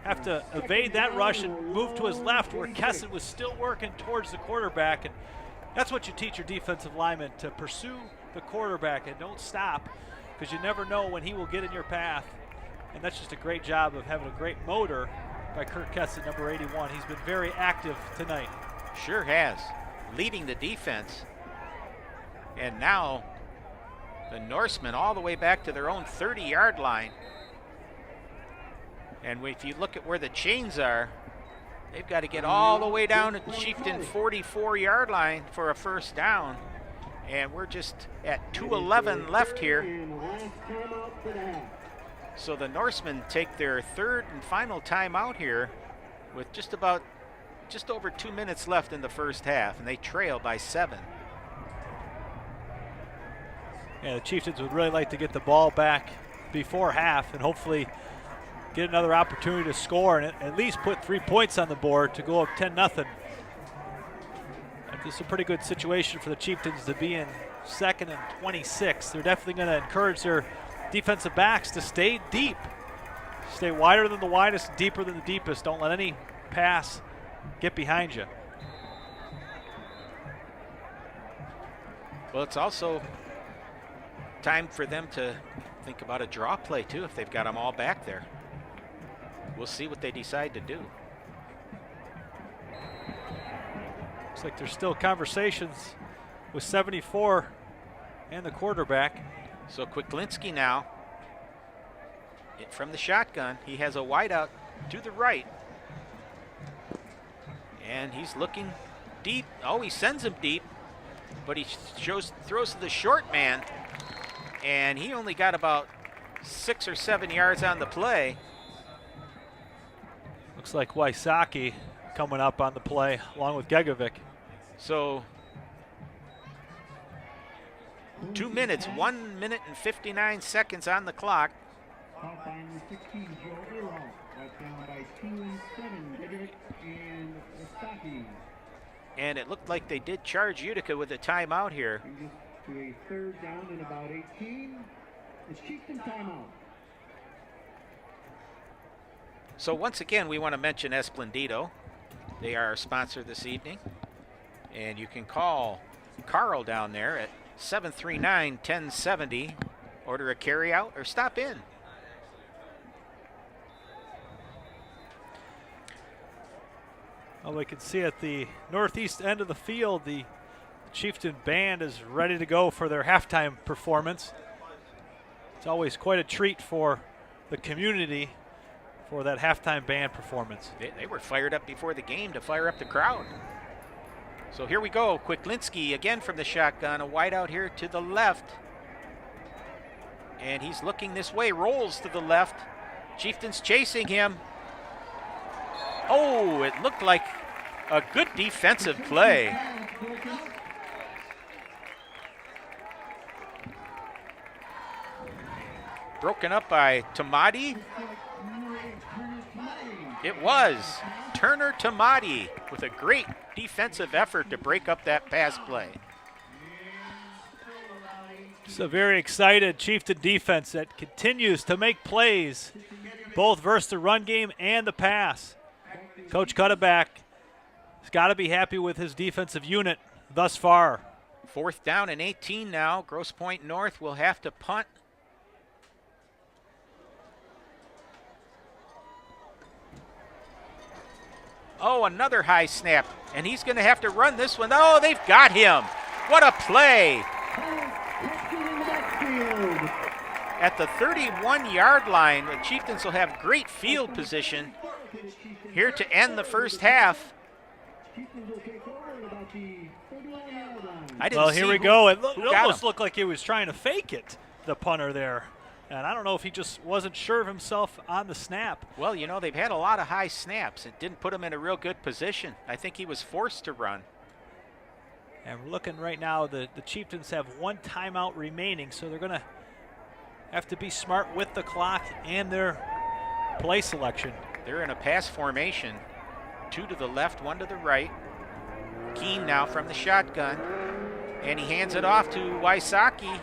have to evade that rush and move to his left, where Kessin was still working towards the quarterback. And that's what you teach your defensive linemen, to pursue the quarterback and don't stop, because you never know when he will get in your path. And that's just a great job of having a great motor by Kurt Kessin, number 81. He's been very active tonight. Sure has, leading the defense. And now the Norsemen all the way back to their own 30-yard line. And if you look at where the chains are, they've got to get all the way down to the Chieftain 44-yard line for a first down. And we're just at 2:11 left here. So the Norsemen take their third and final timeout here with just over 2 minutes left in the first half, and they trail by 7. Yeah, the Chieftains would really like to get the ball back before half and hopefully get another opportunity to score and at least put 3 points on the board to go up 10-0. This is a pretty good situation for the Chieftains to be in, 2nd and 26. They're definitely going to encourage their defensive backs to stay deep. Stay wider than the widest, deeper than the deepest. Don't let any pass get behind you. Well, it's also time for them to think about a draw play, too, if they've got them all back there. We'll see what they decide to do. Looks like there's still conversations with 74 and the quarterback. So Kwilinski now, from the shotgun, he has a wideout to the right. And he's looking deep. Oh, he sends him deep, but he throws to the short man. And he only got about 6 or 7 yards on the play. Looks like Wysocki coming up on the play along with Gegovic. So 2 minutes, 1 minute and 59 seconds on the clock. And it looked like they did charge Utica with a timeout here. To a third down and about 18. It's Chieftain timeout. So once again, we want to mention Esplendido. They are our sponsor this evening. And you can call Carl down there at 739-1070. Order a carryout or stop in. Well, we can see at the northeast end of the field, the Chieftain band is ready to go for their halftime performance. It's always quite a treat for the community for that halftime band performance. They were fired up before the game to fire up the crowd. So here we go. Kwilinski again from the shotgun, a wideout here to the left. And he's looking this way, rolls to the left. Chieftains chasing him. Oh, it looked like a good defensive play. Broken up by Tamati. It was Turner Tamati with a great defensive effort to break up that pass play. It's a very excited Chieftain defense that continues to make plays, both versus the run game and the pass. Coach Cutterback has got to be happy with his defensive unit thus far. 4th down and 18 now. Grosse Pointe North will have to punt. Oh, another high snap, and he's going to have to run this one. Oh, they've got him. What a play. At the 31-yard line, the Chieftains will have great field position here to end the first half. Well, here we go. It almost looked like he was trying to fake it, the punter there. And I don't know if he just wasn't sure of himself on the snap. Well, you know, they've had a lot of high snaps. It didn't put him in a real good position. I think he was forced to run. And we're looking right now, the Chieftains have 1 timeout remaining, so they're going to have to be smart with the clock and their play selection. They're in a pass formation. 2 to the left, 1 to the right. Keene now from the shotgun. And he hands it off to Wysocki.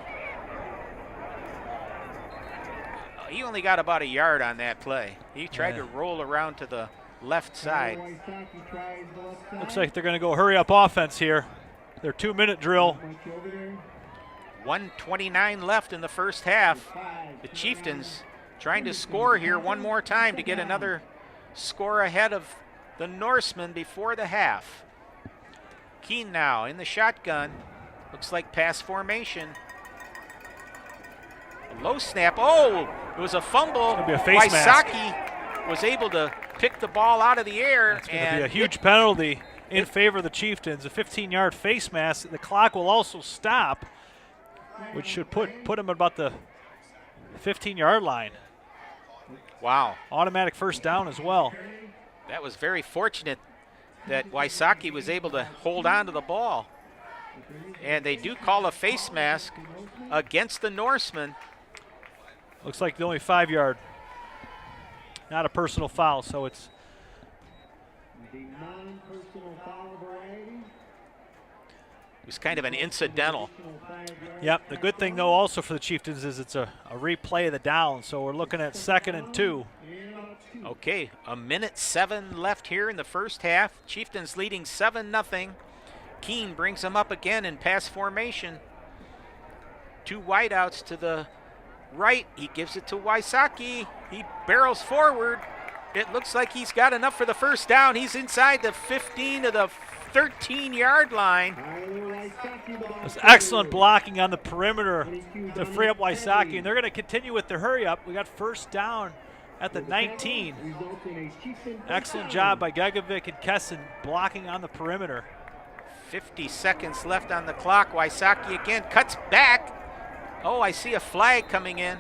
He only got about a yard on that play. He tried to roll around to the left side. Looks like they're going to go hurry up offense here. Their 2-minute drill. 1:29 left in the first half. The Chieftains trying to score here one more time to get another score ahead of the Norsemen before the half. Keene now in the shotgun. Looks like pass formation. A low snap. Oh, it was a fumble. It's gonna be a face mask. Wysocki was able to pick the ball out of the air. It's going to be a huge penalty in favor of the Chieftains. A 15-yard face mask. The clock will also stop, which should put him at about the 15-yard line. Wow. Automatic first down as well. That was very fortunate that Wysocki was able to hold on to the ball. And they do call a face mask against the Norsemen. Looks like the only 5-yard. Not a personal foul, so it's It was kind of an incidental. Yep, the good thing, though, also for the Chieftains is it's a replay of the down, so we're looking at 2nd and 2. Okay, 1:07 left here in the first half. Chieftains leading 7-0. Keene brings them up again in pass formation. 2 wideouts to the right. He gives it to Wysocki. He barrels forward. It looks like he's got enough for the first down. He's inside the 15 to the 13-yard line. There's excellent blocking on the perimeter to free up Wysocki, and they're going to continue with their hurry up. We got first down at the 19. Excellent job by Gegovic and Kessin blocking on the perimeter. 50 seconds left on the clock. Wysocki again cuts back. Oh, I see a flag coming in.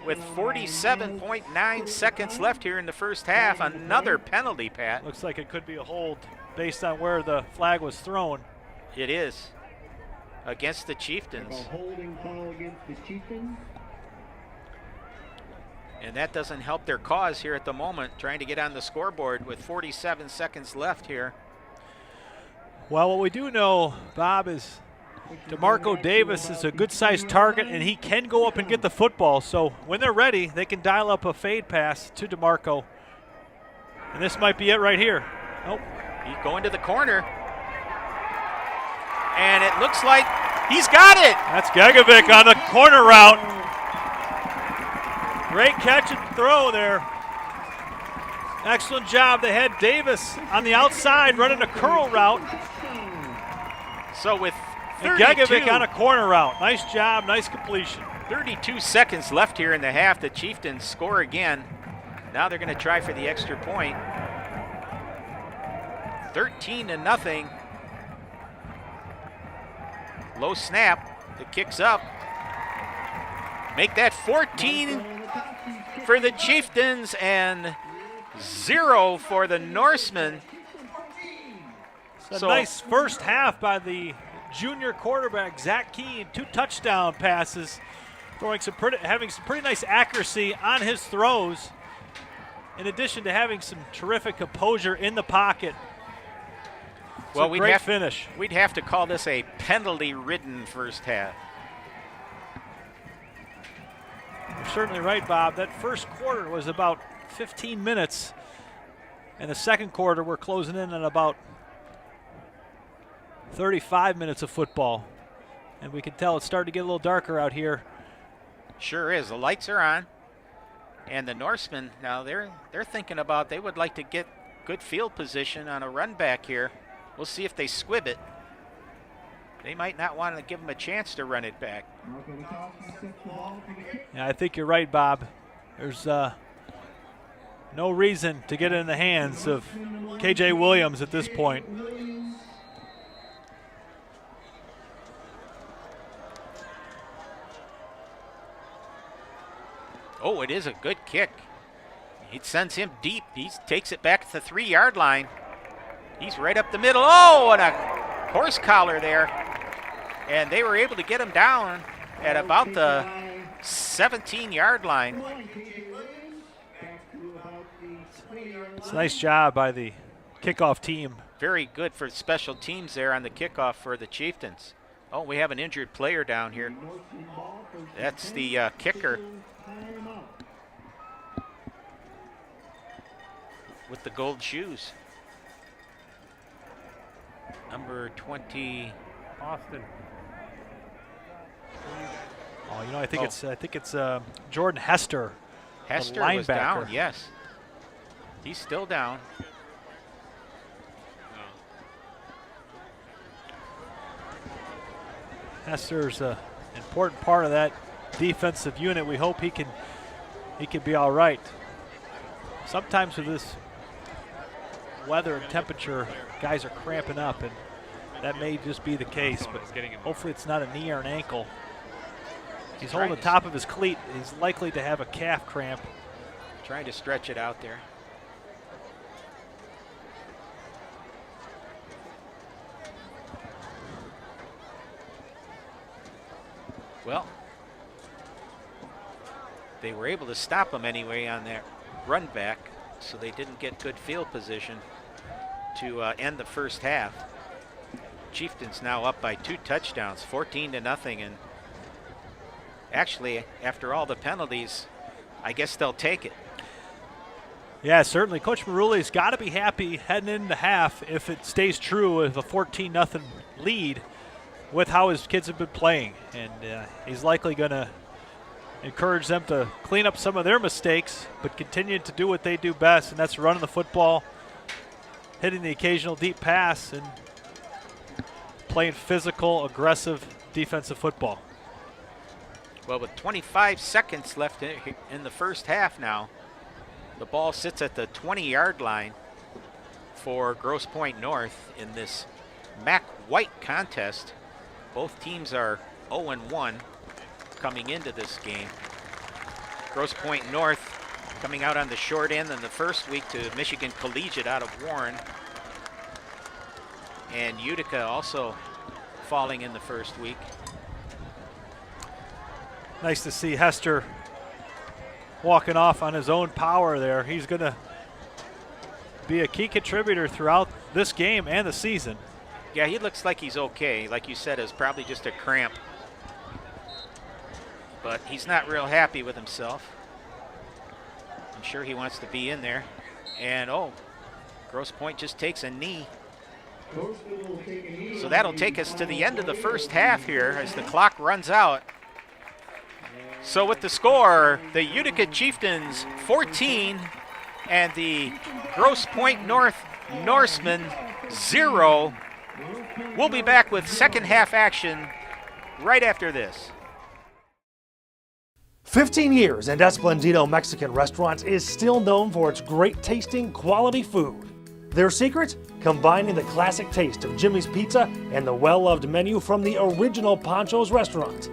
With 47.9 seconds left here in the first half, another penalty, Pat. Looks like it could be a hold based on where the flag was thrown. It is. Against the Chieftains. A holding call against the Chieftains. And that doesn't help their cause here at the moment, trying to get on the scoreboard with 47 seconds left here. Well, what we do know, Bob, is DeMarco Davis is a good-sized target, and he can go up and get the football. So when they're ready, they can dial up a fade pass to DeMarco. And this might be it right here. Nope. He's going to the corner. And it looks like he's got it. That's Gegovic on the corner route. Great catch and throw there. Excellent job. They had Davis on the outside running a curl route. So with and Gegovic on a corner route. Nice job, nice completion. 32 seconds left here in the half. The Chieftains score again. Now they're going to try for the extra point. 13-0. Low snap. The kick's up. Make that 14 for the Chieftains and 0 for the Norsemen. It's a nice first half by the junior quarterback, Zach Keene. 2 touchdown passes, having some pretty nice accuracy on his throws, in addition to having some terrific composure in the pocket. Well, we'd have to call this a penalty-ridden first half. You're certainly right, Bob. That first quarter was about 15 minutes, and the second quarter we're closing in at about 35 minutes of football. And we can tell it's starting to get a little darker out here. Sure is. The lights are on. And the Norsemen, now they're thinking about they would like to get good field position on a run back here. We'll see if they squib it. They might not want to give them a chance to run it back. Yeah, I think you're right, Bob. There's no reason to get it in the hands of KJ Williams at this point. Oh, it is a good kick. He sends him deep. He takes it back to the 3-yard line. He's right up the middle. Oh, and a horse collar there. And they were able to get him down at about the 17-yard line. It's a nice job by the kickoff team. Very good for special teams there on the kickoff for the Chieftains. Oh, we have an injured player down here. That's the kicker with the gold shoes. Number 20. Austin. Oh, you know, I think it's Jordan Hester. Hester linebacker. was down, yes. He's still down. Hester's an important part of that defensive unit. We hope he can be all right. Sometimes with this weather and temperature, guys are cramping up, and that may just be the case, but hopefully it's not a knee or an ankle. He's holding the top of his cleat. He's likely to have a calf cramp. Trying to stretch it out there. Well, they were able to stop him anyway on that run back, so they didn't get good field position to end the first half. Chieftains now up by 2 touchdowns, 14-0, and actually, after all the penalties, I guess they'll take it. Yeah, certainly. Coach Maruli's got to be happy heading into half if it stays true with a 14-0 lead with how his kids have been playing. And he's likely going to encourage them to clean up some of their mistakes, but continue to do what they do best, and that's running the football, hitting the occasional deep pass, and playing physical, aggressive defensive football. Well, with 25 seconds left in the first half now, the ball sits at the 20-yard line for Grosse Pointe North in this Mac White contest. Both teams are 0-1 coming into this game. Grosse Pointe North coming out on the short end in the first week to Michigan Collegiate out of Warren. And Utica also falling in the first week. Nice to see Hester walking off on his own power there. He's going to be a key contributor throughout this game and the season. Yeah, he looks like he's okay. Like you said, it's probably just a cramp. But he's not real happy with himself. I'm sure he wants to be in there. And, oh, Grosse Pointe just takes a knee. So that'll take us to the end of the first half here as the clock runs out. So with the score, the Utica Chieftains 14 and the Grosse Pointe North Norsemen 0. We'll be back with second half action right after this. 15 years and Esplendito Mexican Restaurants is still known for its great tasting, quality food. Their secret? Combining the classic taste of Jimmy's Pizza and the well-loved menu from the original Pancho's restaurant.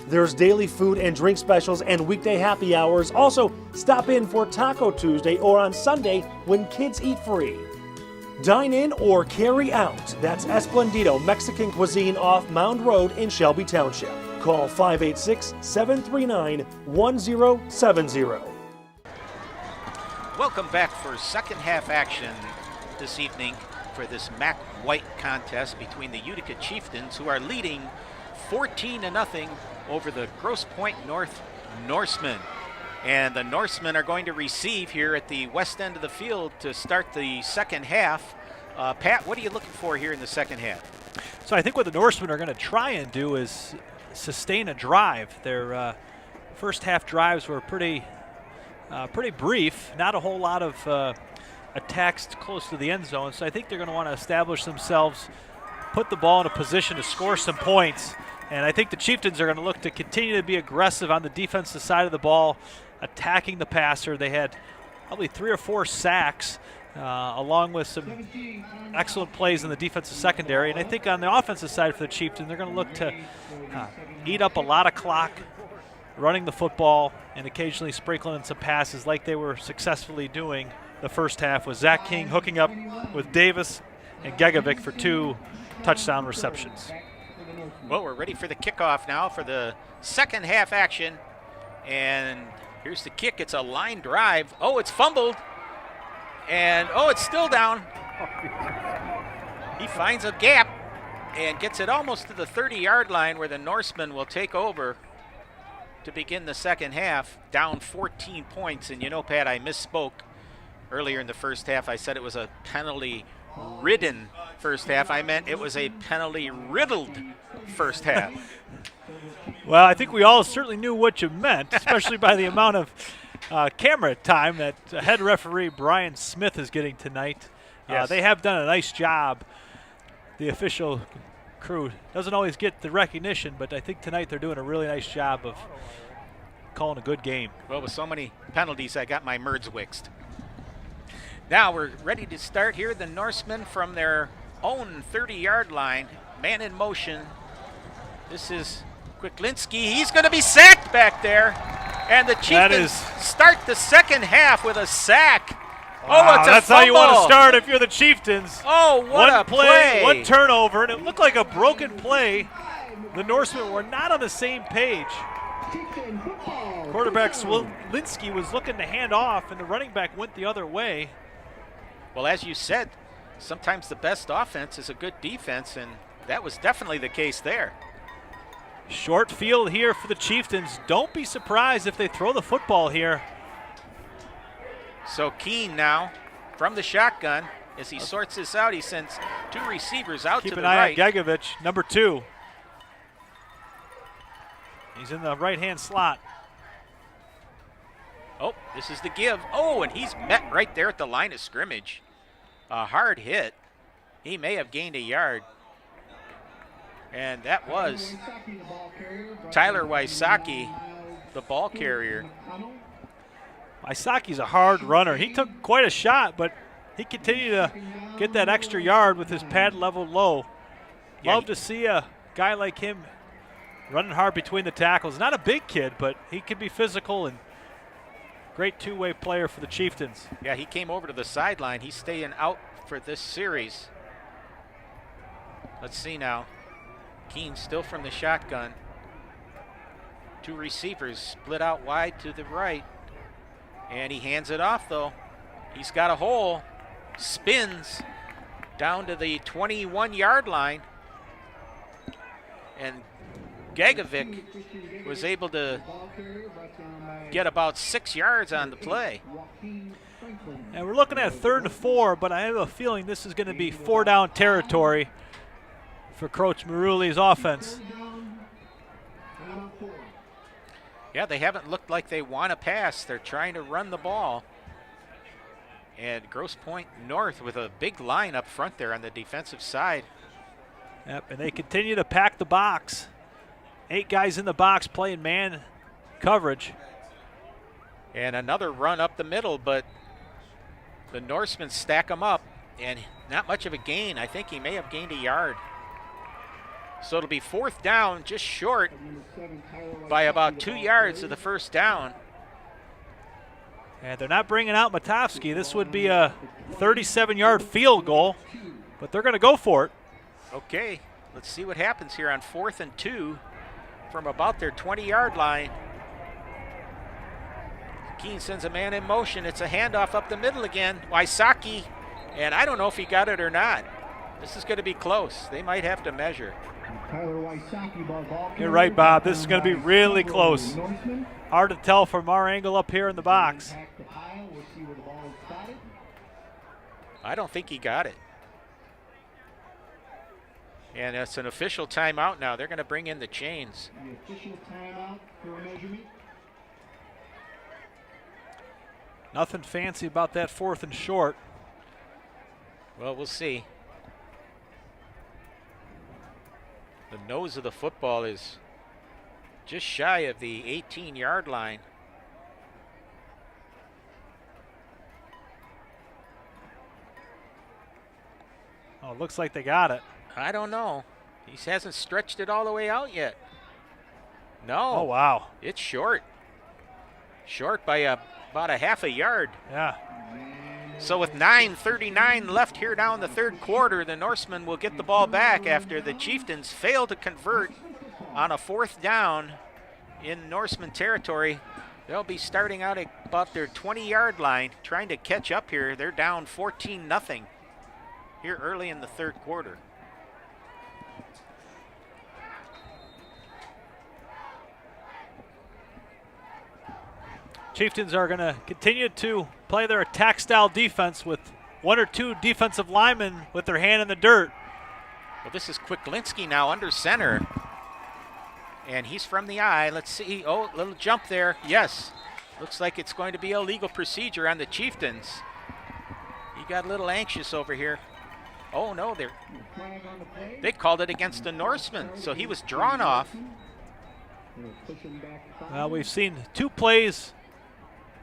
There's daily food and drink specials and weekday happy hours. Also, stop in for Taco Tuesday or on Sunday when kids eat free. Dine in or carry out. That's Esplendito Mexican Cuisine off Mound Road in Shelby Township. Call 586-739-1070. Welcome back for second half action this evening for this Mac White contest between the Utica Chieftains, who are leading 14-0 over the Grosse Pointe North Norsemen. And the Norsemen are going to receive here at the west end of the field to start the second half. Pat, what are you looking for here in the second half? So I think what the Norsemen are going to try and do is sustain a drive. Their first half drives were pretty brief, not a whole lot of attacks close to the end zone. So I think they're going to want to establish themselves, put the ball in a position to score some points. And I think the Chieftains are going to look to continue to be aggressive on the defensive side of the ball, attacking the passer. They had probably 3 or 4 sacks, along with some excellent plays in the defensive secondary. And I think on the offensive side for the Chieftains, they're going to look to eat up a lot of clock, running the football, and occasionally sprinkling in some passes like they were successfully doing the first half, with Zach King hooking up with Davis and Gegovic for 2 touchdown receptions. Well, we're ready for the kickoff now for the second half action. And here's the kick. It's a line drive. Oh, it's fumbled. And, oh, it's still down. He finds a gap and gets it almost to the 30-yard line where the Norsemen will take over to begin the second half, down 14 points. And you know, Pat, I misspoke earlier in the first half. I said it was a penalty-ridden first half. I meant it was a penalty-riddled first half. Well, I think we all certainly knew what you meant, especially by the amount of camera time that head referee Brian Smith is getting tonight. Yes. They have done a nice job. The official crew doesn't always get the recognition, but I think tonight they're doing a really nice job of calling a good game. Well, with so many penalties, I got my merds wixed. Now we're ready to start here. The Norsemen from their own 30-yard line, man in motion. This is Kwiklinski. He's going to be sacked back there. And the Chieftains start the second half with a sack. Wow, it's a that's fumble. how you want to start if you're the Chieftains. Oh, what one a play. One turnover, and it looked like a broken play. The Norsemen were not on the same page. Quarterback Swilinsky was looking to hand off, and the running back went the other way. Well, as you said, sometimes the best offense is a good defense, and that was definitely the case there. Short field here for the Chieftains. Don't be surprised if they throw the football here. So Keene now from the shotgun. As he sorts this out, he sends 2 receivers out Keep to an the eye right. on Gegovic, number 2. He's in the right-hand slot. Oh, this is the give. Oh, and he's met right there at the line of scrimmage. A hard hit. He may have gained a yard. And that was Tyler Wysocki, the ball carrier. Wysaki's a hard runner. He took quite a shot, but he continued to get that extra yard with his pad leveled low. Love to see a guy like him running hard between the tackles. Not a big kid, but he can be physical and great two-way player for the Chieftains. Yeah, he came over to the sideline. He's staying out for this series. Let's see now. Keene still from the shotgun. 2 receivers split out wide to the right. And he hands it off, though. He's got a hole. Spins down to the 21-yard line. And Gegovic was able to get about 6 yards on the play. And we're looking at 3rd and 4, but I have a feeling this is going to be 4-down territory for Coach Maruli's offense. Yeah, they haven't looked like they want to pass. They're trying to run the ball. And Grosse Pointe North with a big line up front there on the defensive side. Yep, and they continue to pack the box. 8 guys in the box playing man coverage. And another run up the middle, but the Norsemen stack them up, and not much of a gain. I think he may have gained a yard. So it'll be 4th down, just short by about 2 yards of the first down. And they're not bringing out Matovsky. This would be a 37-yard field goal, but they're going to go for it. Okay, let's see what happens here on 4th and 2 from about their 20-yard line. Keene sends a man in motion. It's a handoff up the middle again. Wysocki, and I don't know if he got it or not. This is going to be close. They might have to measure. You're right, Bob. This is going to be really close. Hard to tell from our angle up here in the box. I don't think he got it. And it's an official timeout now. They're going to bring in the chains. The official timeout for a measurement. Nothing fancy about that 4th and short. Well, we'll see. The nose of the football is just shy of the 18-yard line. Oh, looks like they got it. I don't know. He hasn't stretched it all the way out yet. No. Oh, wow. It's short. Short by about a half a yard. Yeah. So with 9:39 left here now in the third quarter, the Norsemen will get the ball back after the Chieftains failed to convert on a 4th down in Norseman territory. They'll be starting out at about their 20-yard line, trying to catch up here. They're down 14-0 here early in the third quarter. Chieftains are going to continue to play their attack-style defense with 1 or 2 defensive linemen with their hand in the dirt. Well, this is Kwicklinski now under center. And he's from the eye. Let's see. Oh, little jump there. Yes. Looks like it's going to be a legal procedure on the Chieftains. He got a little anxious over here. Oh, no. They called it against the Norsemen, so he was drawn off. Well, we've seen 2 plays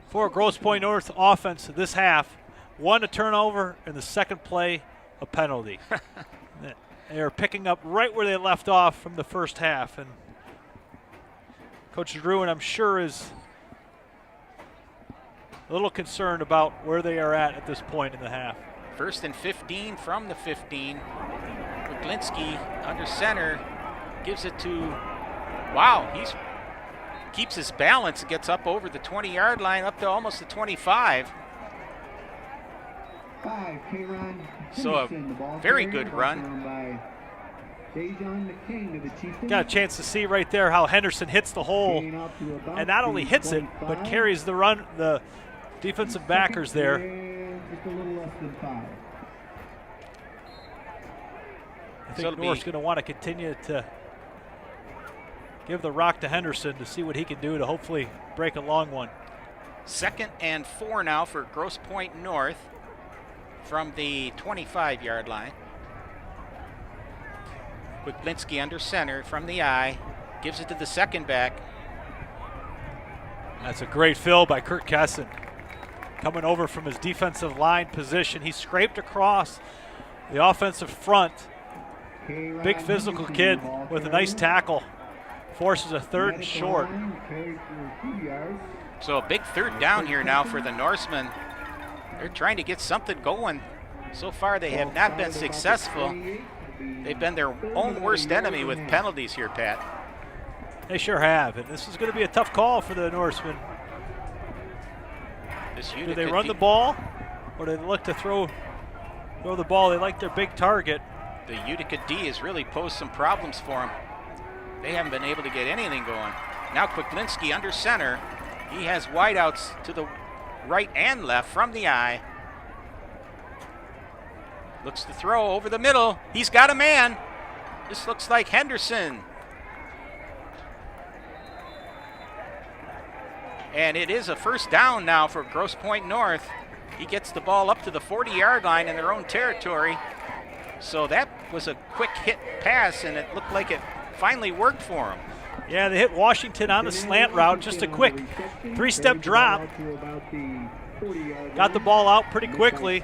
for Grosse Pointe North offense this half. 1 a turnover, and the second play a penalty. They are picking up right where they left off from the first half. And Coach Druin, I'm sure, is a little concerned about where they are at this point in the half. 1st and 15 from the 15. Kwicklinski under center gives it to, wow, he's keeps his balance, gets up over the 20-yard line, up to almost the 25. So a very good run. Got a chance to see right there how Henderson hits the hole, and not only hits it, but carries the run, the defensive backers there. I think North's going to want to continue to give the rock to Henderson to see what he can do to hopefully break a long one. 2nd and 4 now for Grosse Pointe North from the 25-yard line. Kwicklinski under center from the eye, gives it to the second back. That's a great fill by Kurt Kessen. Coming over from his defensive line position, he scraped across the offensive front. Big physical kid with a nice tackle. Forces a 3rd and short. So a big 3rd down here now for the Norsemen. They're trying to get something going. So far they have not been successful. They've been their own worst enemy with penalties here, Pat. They sure have, and this is going to be a tough call for the Norsemen. Do they run the ball, or do they look to throw the ball? They like their big target. The Utica D has really posed some problems for them. They haven't been able to get anything going. Now Kwicklinski under center. He has wideouts to the right and left from the eye. Looks to throw over the middle. He's got a man. This looks like Henderson. And it is a 1st down now for Grosse Pointe North. He gets the ball up to the 40-yard line in their own territory. So that was a quick hit pass, and it looked like it finally worked for him. Yeah, they hit Washington on the slant route. Just a quick 3-step drop. Got the ball out pretty quickly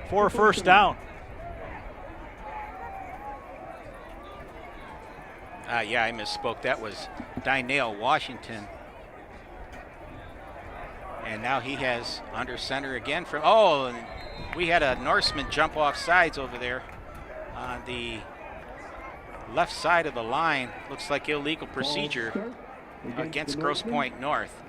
for a 1st down. Yeah, I misspoke. That was Dynale Washington. And now he has under center again from, and we had a Norseman jump off sides over there on the left side of the line. Looks like illegal procedure against Grosse Pointe North.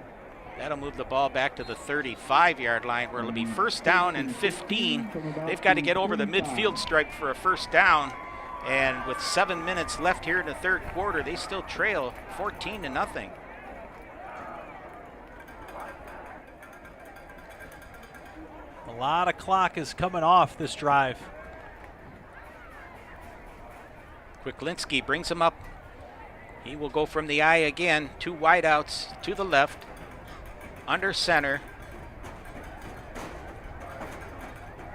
That'll move the ball back to the 35-yard line where it'll be 1st down and 15. They've got to get over the midfield stripe for a 1st down. And with 7 minutes left here in the third quarter, they still trail 14-0. A lot of clock is coming off this drive. Kwicklinski brings him up. He will go from the eye again. 2 wideouts to the left. Under center.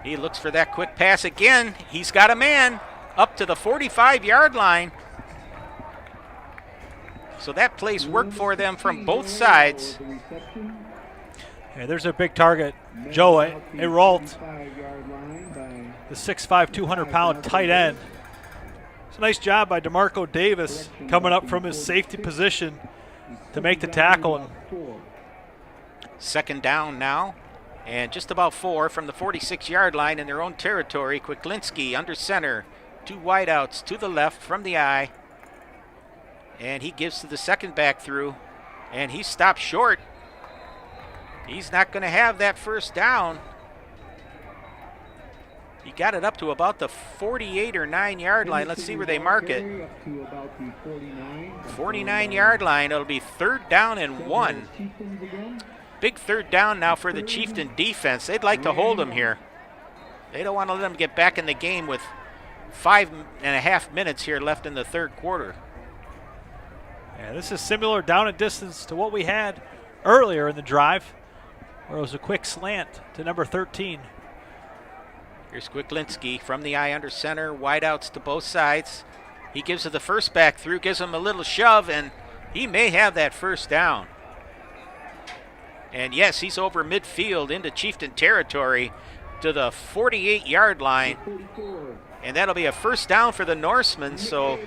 He looks for that quick pass again. He's got a man up to the 45-yard line. So that plays work for them from both sides. Yeah, there's a big target. Joe Eralt, the 6'5", 200-pound tight end. It's a nice job by DeMarco Davis coming up from his safety position to make the tackle. 2nd down now And just about 4 from the 46-yard line in their own territory. Kwiklinski under center. 2 wideouts to the left from the eye. And he gives to the second back through. And he stopped short. He's not going to have that first down. He got it up to about the 48 or 9-yard line. Let's see where they mark it. 49-yard line. It'll be 3rd down and 1. Big 3rd down now for the Chieftain defense. They'd like to hold him here. They don't want to let him get back in the game with 5.5 minutes here left in the 3rd quarter. Yeah, this is similar down and distance to what we had earlier in the drive, where it was a quick slant to number 13. Here's Kwiklinski from the eye under center, wideouts to both sides. He gives it the first back through, gives him a little shove, and he may have that first down. And yes, he's over midfield into Chieftain territory to the 48-yard line. And that'll be a first down for the Norsemen, so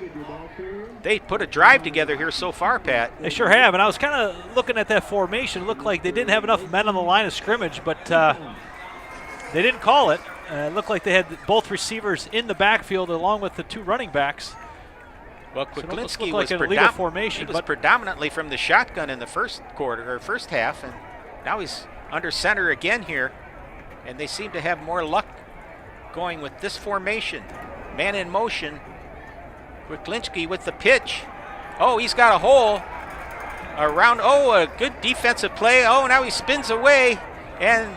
they put a drive together here so far, Pat. They sure have, and I was kind of looking at that formation. It looked like they didn't have enough men on the line of scrimmage, but they didn't call it. It looked like they had both receivers in the backfield along with the 2 running backs. Well, Kwiklinski was predominantly from the shotgun in the first quarter or first half, and now he's under center again here, and they seem to have more luck going with this formation. Man in motion. Kwiklinski with the pitch. Oh, he's got a hole around. Oh, a good defensive play. Oh, now he spins away, and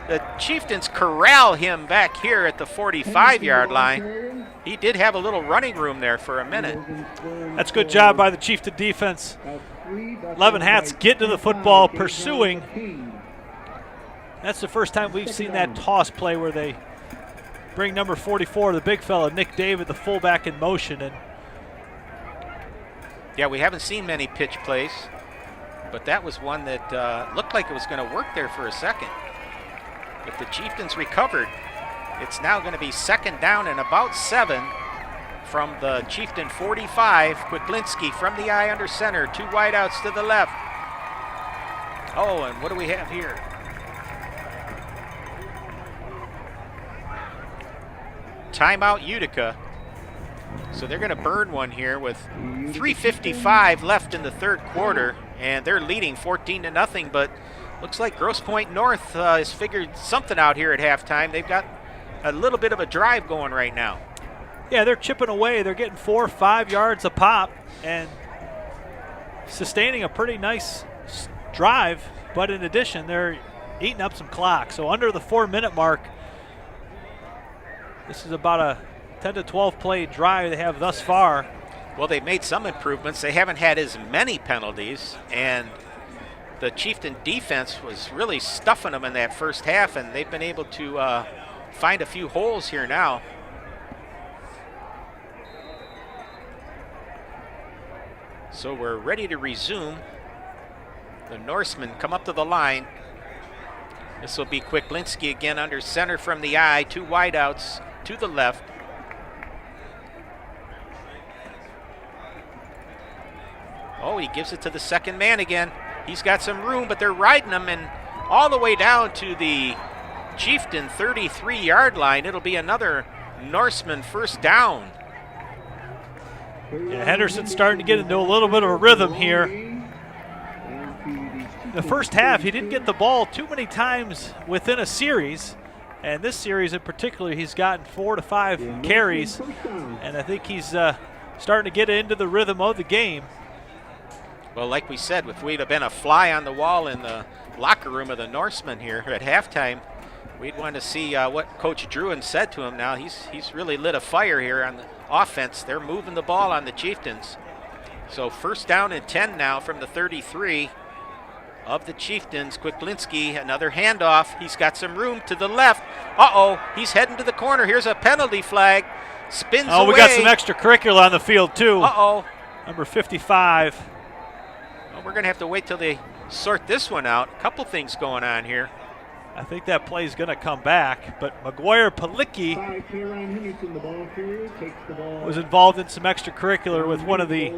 the Chieftains corral him back here at the 45-yard line. He did have a little running room there for a minute. That's a good job by the Chieftain defense. 11 Hats get to the football, pursuing. That's the first time we've seen that toss play where they bring number 44, the big fella, Nick David, the fullback, in motion. And yeah, we haven't seen many pitch plays, but that was one that looked like it was going to work there for a second. If the Chieftains recovered, it's now going to be 2nd down and about 7 from the Chieftain 45. Kwiklinski from the eye under center, 2 wideouts to the left. Oh, and what do we have here? Timeout Utica. So they're going to burn one here with 3:55 left in the 3rd quarter, and they're leading 14-0, but looks like Grosse Pointe North has figured something out here at halftime. They've got a little bit of a drive going right now. Yeah, they're chipping away. They're getting 4 or 5 yards a pop and sustaining a pretty nice drive, but in addition, they're eating up some clock. So under the 4-minute mark, this is about a 10 to 12 play drive they have thus far. Well, they've made some improvements. They haven't had as many penalties, and the Chieftain defense was really stuffing them in that first half, and they've been able to find a few holes here now. So we're ready to resume. The Norsemen come up to the line. This will be Kwiklinski again under center from the eye, 2 wideouts to the left. Oh, he gives it to the second man again. He's got some room, but they're riding him, and all the way down to the Chieftain 33-yard line. It'll be another Norseman first down. Yeah, Henderson's starting to get into a little bit of a rhythm here. The first half, he didn't get the ball too many times within a series, and this series in particular, he's gotten 4 to 5 carries, and I think he's starting to get into the rhythm of the game. Well, like we said, if we'd have been a fly on the wall in the locker room of the Norsemen here at halftime, we'd want to see what Coach Druin said to him now. He's really lit a fire here on the offense. They're moving the ball on the Chieftains. So first down and 10 now from the 33 of the Chieftains. Kwiklinski, another handoff. He's got some room to the left. Uh-oh, he's heading to the corner. Here's a penalty flag. Spins away. Oh, we got some extracurricular on the field, too. Uh-oh. Number 55. Well, we're going to have to wait till they sort this one out. A couple things going on here. I think that play is going to come back, but McGuire Palicki was involved in some extracurricular with one of the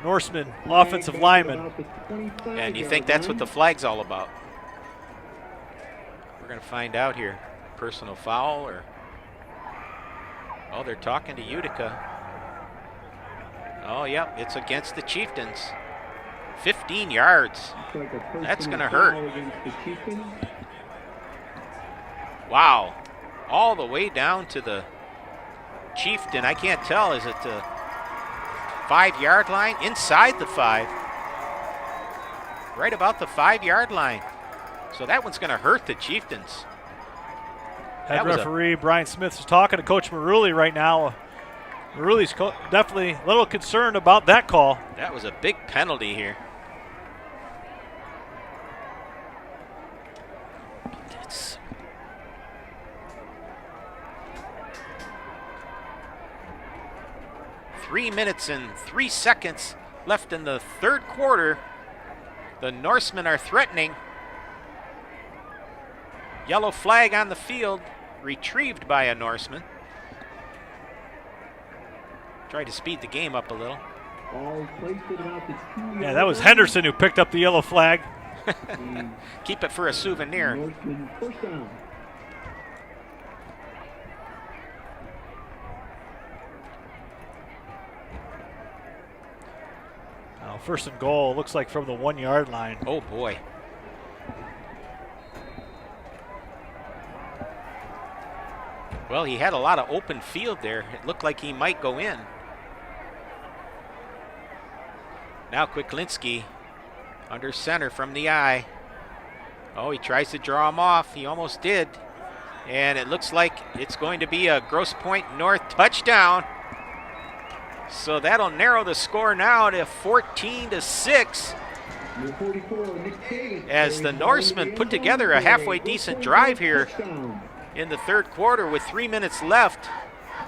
Norsemen offensive linemen. And you think that's what the flag's all about? We're going to find out here. Personal foul or... Oh, they're talking to Utica. Oh, yep, it's against the Chieftains. 15 yards. That's going to hurt. Wow. All the way down to the Chieftain. I can't tell. Is it the 5-yard line? Inside the 5. Right about the 5-yard line. So that one's going to hurt the Chieftains. Head referee Brian Smith is talking to Coach Marulli right now. Marulli's definitely a little concerned about that call. That was a big penalty here. It's 3 minutes and 3 seconds left in the third quarter. The Norsemen are threatening. Yellow flag on the field, retrieved by a Norseman. Try to speed the game up a little. Yeah, that was Henderson who picked up the yellow flag. Keep it for a souvenir. Now, first and goal, looks like from the 1-yard line. Oh, boy. Well, he had a lot of open field there. It looked like he might go in. Now Kwicklinski under center from the eye. Oh, he tries to draw him off. He almost did. And it looks like it's going to be a Grosse Pointe North touchdown. So that'll narrow the score now to 14-6. As the Norsemen put together a halfway decent drive here in the third quarter with 3 minutes left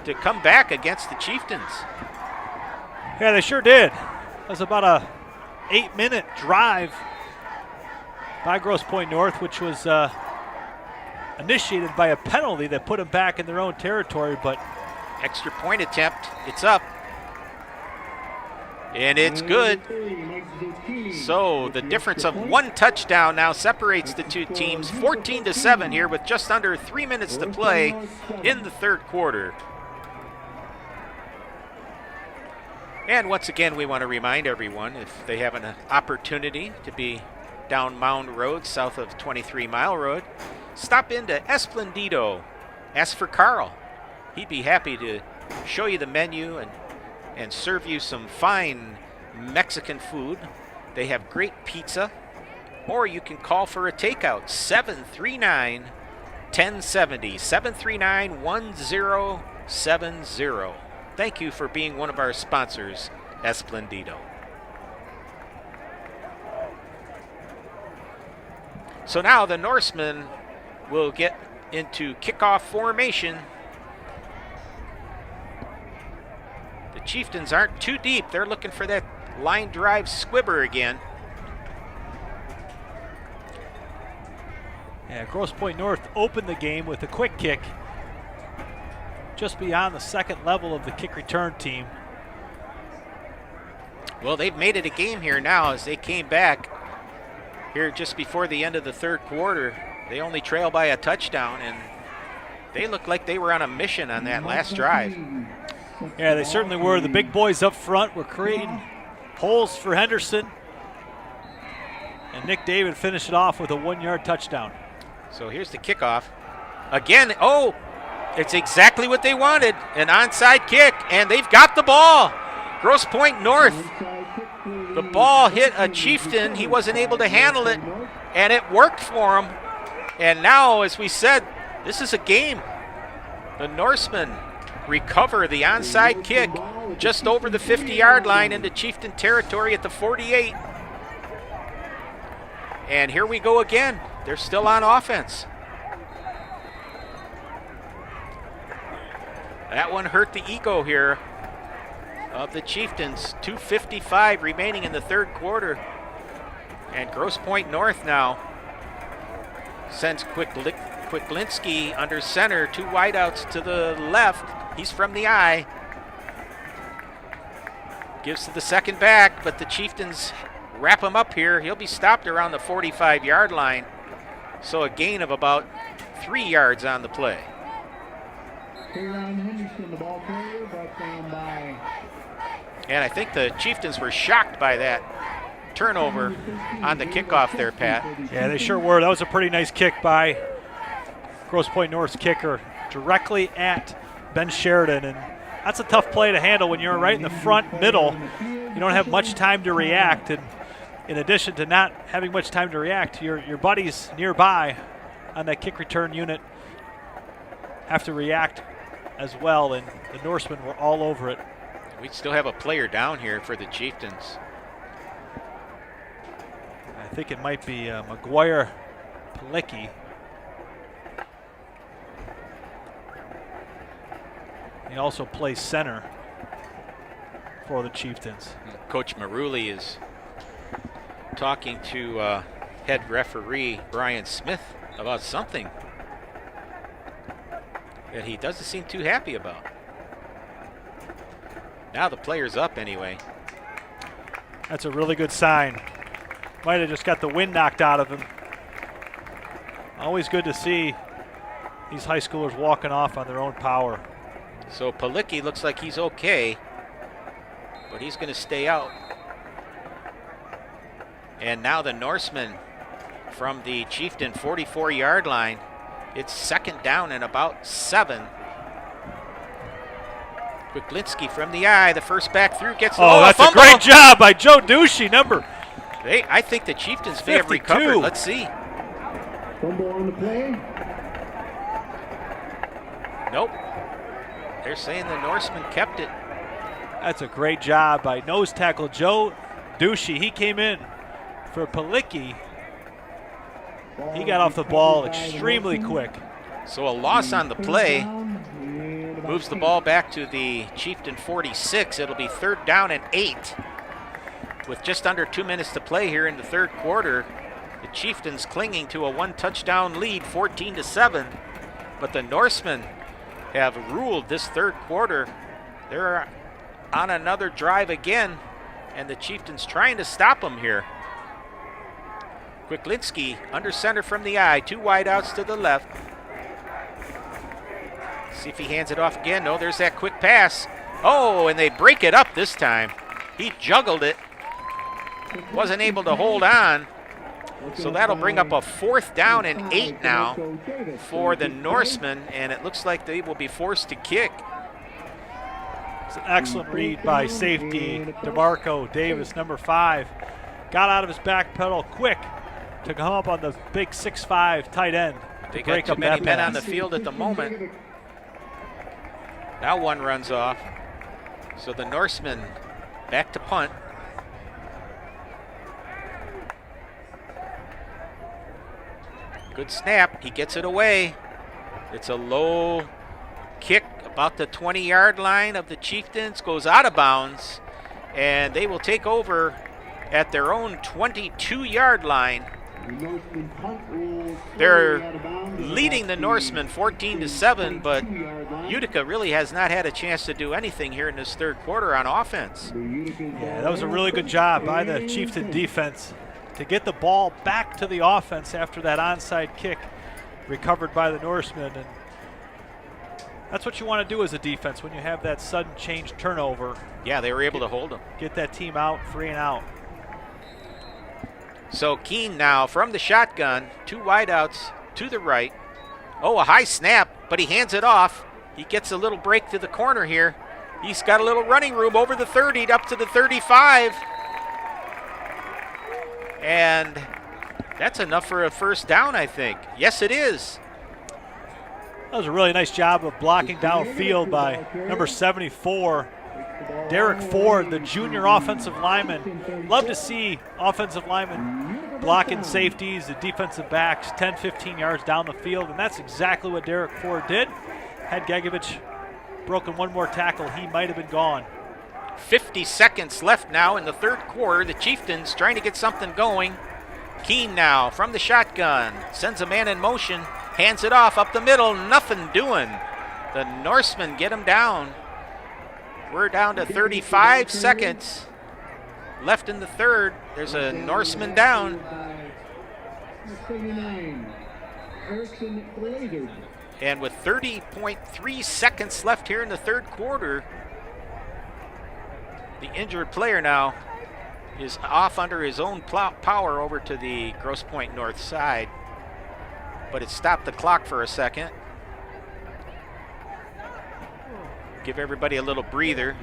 to come back against the Chieftains. Yeah, they sure did. It was about a 8-minute drive by Grosse Pointe North, which was initiated by a penalty that put them back in their own territory, but extra point attempt, it's up. And it's good. So the difference of 1 touchdown now separates the two teams, 14-7 here with just under 3 minutes to play in the third quarter. And once again, we want to remind everyone, if they have an opportunity to be down Mound Road, south of 23 Mile Road, stop into Esplendido. Ask for Carl. He'd be happy to show you the menu and serve you some fine Mexican food. They have great pizza, or you can call for a takeout, 739-1070, 739-1070. Thank you for being one of our sponsors, Esplendido. So now the Norsemen will get into kickoff formation. The Chieftains aren't too deep. They're looking for that line drive squibber again. yeah, Grosse Pointe North opened the game with a quick kick just beyond the second level of the kick return team. Well, they've made it a game here now as they came back here just before the end of the third quarter. They only trail by a touchdown, and they looked like they were on a mission on that last drive. Yeah, they certainly were. The big boys up front were creating holes for Henderson. And Nick David finished it off with a 1-yard touchdown. So here's the kickoff. Again, oh, it's exactly what they wanted, an onside kick, and they've got the ball. Grosse Pointe North. The ball hit a Chieftain. He wasn't able to handle it, and it worked for him. And now, as we said, this is a game. The Norsemen recover the onside kick just over the 50-yard line into Chieftain territory at the 48. And here we go again. They're still on offense. That one hurt the ego here of the Chieftains. 2:55 remaining in the third quarter. And Grosse Pointe North now sends Kwicklinski under center. 2 wideouts to the left. He's from the eye. Gives to the second back, but the Chieftains wrap him up here. He'll be stopped around the 45-yard line. So a gain of about 3 yards on the play. Henderson, the ball carrier, brought down by. And I think the Chieftains were shocked by that turnover on the kickoff there, Pat. Yeah, they sure were. That was a pretty nice kick by Grosse Pointe North's kicker directly at Ben Sheridan. And that's a tough play to handle when you're right in the front middle. You don't have much time to react. And in addition to not having much time to react, your buddies nearby on that kick return unit have to react as well. And the Norsemen were all over it. We still have a player down here for the Chieftains. I think it might be McGuire Palicki. He also plays center for the Chieftains. Coach Maruli is talking to head referee Brian Smith about something that he doesn't seem too happy about. Now the player's up anyway. That's a really good sign. Might have just got the wind knocked out of him. Always good to see these high schoolers walking off on their own power. So Palicki looks like he's okay, but he's going to stay out. And now the Norsemen from the Chieftain 44-yard line. It's second down and about 7. Kwiatlinski from the eye, the first back through gets the that's a great job by Joe Ducey, number. I think the Chieftains may have recovered. Let's see. Fumble on the play. Nope. They're saying the Norsemen kept it. That's a great job by nose tackle Joe Ducey. He came in for Palicki. He got off the ball extremely quick. So a loss on the play moves the ball back to the Chieftain 46. It'll be 3rd down and 8. With just under 2 minutes to play here in the third quarter, the Chieftains clinging to a 1-touchdown lead, 14-7. But the Norsemen have ruled this third quarter. They're on another drive again, and the Chieftains trying to stop them here. Kwiatlinski under center from the eye, 2 wideouts to the left. See if he hands it off again. No, there's that quick pass. Oh, and they break it up this time. He juggled it. Wasn't able to hold on. So that'll bring up a 4th down and 8 now for the Norsemen, and it looks like they will be forced to kick. It's an excellent read by safety DeMarco Davis, number 5. Got out of his back pedal quick to come up on the big 6'5" tight end. They got too many men on the field at the moment. Now one runs off. So the Norsemen back to punt. Good snap. He gets it away. It's a low kick about the 20-yard line of the Chieftains. Goes out of bounds. And they will take over at their own 22-yard line. They're leading the Norsemen 14-7, but Utica really has not had a chance to do anything here in this third quarter on offense. Yeah, that was a really good job by the Chieftain defense to get the ball back to the offense after that onside kick recovered by the Norsemen. And that's what you want to do as a defense when you have that sudden change turnover. Yeah, they were able to hold them. Get that team out, 3 and out. So Keene now from the shotgun, 2 wideouts to the right. Oh, a high snap, but he hands it off. He gets a little break to the corner here. He's got a little running room over the 30 up to the 35. And that's enough for a first down, I think. Yes, it is. That was a really nice job of blocking downfield by number 74, Derek Ford, the junior offensive lineman. Love to see offensive linemen blocking safeties, the defensive backs, 10, 15 yards down the field, and that's exactly what Derek Ford did. Had Gagovich broken one more tackle, he might have been gone. 50 seconds left now in the third quarter. The Chieftains trying to get something going. Keene now from the shotgun, sends a man in motion, hands it off up the middle, nothing doing. The Norsemen get him down. We're down to 35 seconds left in the third. There's a Norseman down. Erickson for the Lasers. And with 30.3 seconds left here in the third quarter, the injured player now is off under his own power over to the Grosse Pointe north side. But it stopped the clock for a second. Give everybody a little breather.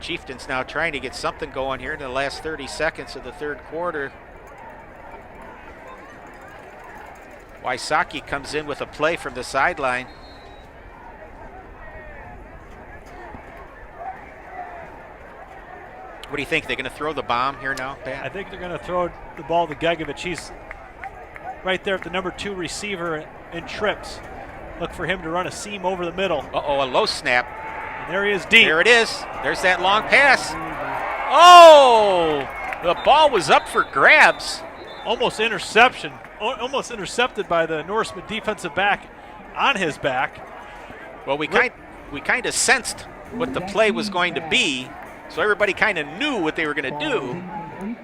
Chieftains now trying to get something going here in the last 30 seconds of the third quarter. Wysocki comes in with a play from the sideline. What do you think? They're going to throw the bomb here now, Pat? I think they're going to throw the ball to Gegovic. He's right there at the number 2 receiver in trips. Look for him to run a seam over the middle. Uh-oh, a low snap. And there he is deep. There it is. There's that long pass. Oh! The ball was up for grabs. Almost interception. Almost intercepted by the Norseman defensive back on his back. Well, we kind of sensed what the play was going to be, so everybody kind of knew what they were going to do.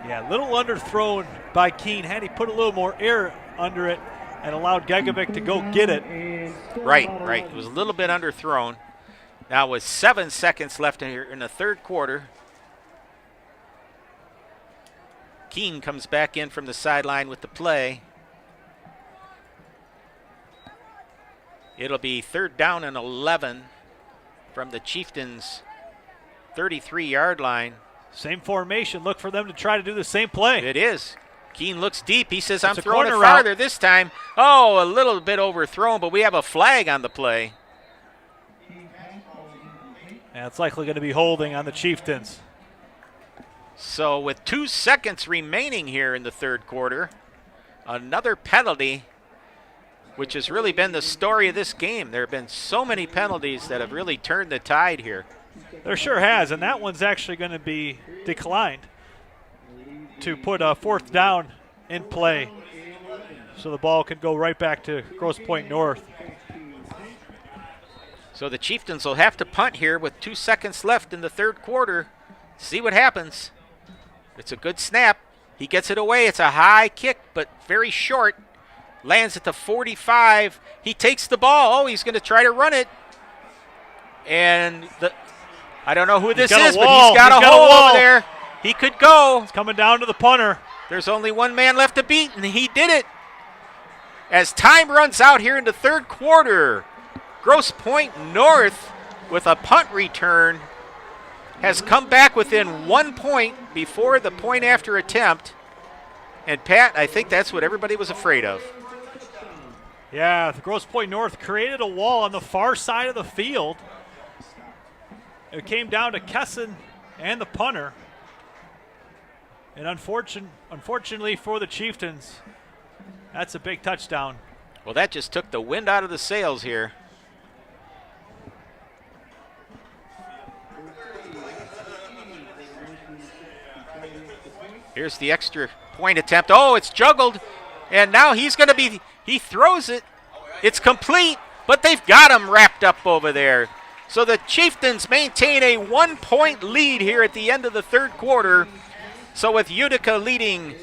Yeah, a little underthrown by Keene. Had he put a little more air under it and allowed Gegovic to go get it. Right. It was a little bit underthrown. Now with 7 seconds left in the third quarter, Keene comes back in from the sideline with the play. It'll be 3rd down and 11 from the Chieftains' 33-yard line. Same formation. Look for them to try to do the same play. It is. Keene looks deep. He says, I'm It's a throwing it corner farther route. this time. Oh, a little bit overthrown, but we have a flag on the play. And it's likely going to be holding on the Chieftains. So with 2 seconds remaining here in the third quarter, another penalty, which has really been the story of this game. There have been so many penalties that have really turned the tide here. There sure has, and that one's actually going to be declined to put a 4th down in play so the ball can go right back to Grosse Pointe North. So the Chieftains will have to punt here with 2 seconds left in the third quarter. See what happens. It's a good snap. He gets it away. It's a high kick, but very short. Lands at the 45. He takes the ball. Oh, he's going to try to run it. And I don't know who this is, but he's got a hole over there. He could go. It's coming down to the punter. There's only one man left to beat, and he did it. As time runs out here in the third quarter, Grosse Pointe North, with a punt return, has come back within 1 point before the point after attempt. And Pat, I think that's what everybody was afraid of. Yeah, the Grosse Pointe North created a wall on the far side of the field. It came down to Kesson and the punter. And unfortunately for the Chieftains, that's a big touchdown. Well, that just took the wind out of the sails here. Here's the extra point attempt. Oh, it's juggled. And now he throws it. It's complete, but they've got him wrapped up over there. So the Chieftains maintain a 1 point lead here at the end of the third quarter. So with Utica leading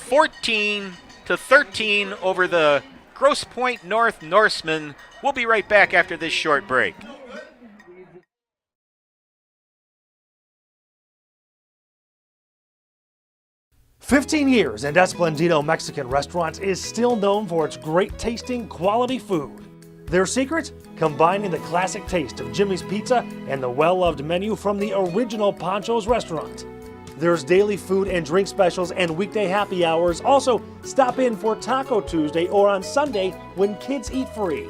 14-13 over the Grosse Pointe North Norsemen. We'll be right back after this short break. "15 years and Esplendito Mexican Restaurants is still known for its great tasting, quality food. Their secret? Combining the classic taste of Jimmy's Pizza and the well-loved menu from the original Pancho's restaurant. There's daily food and drink specials and weekday happy hours. Also, stop in for Taco Tuesday or on Sunday when kids eat free.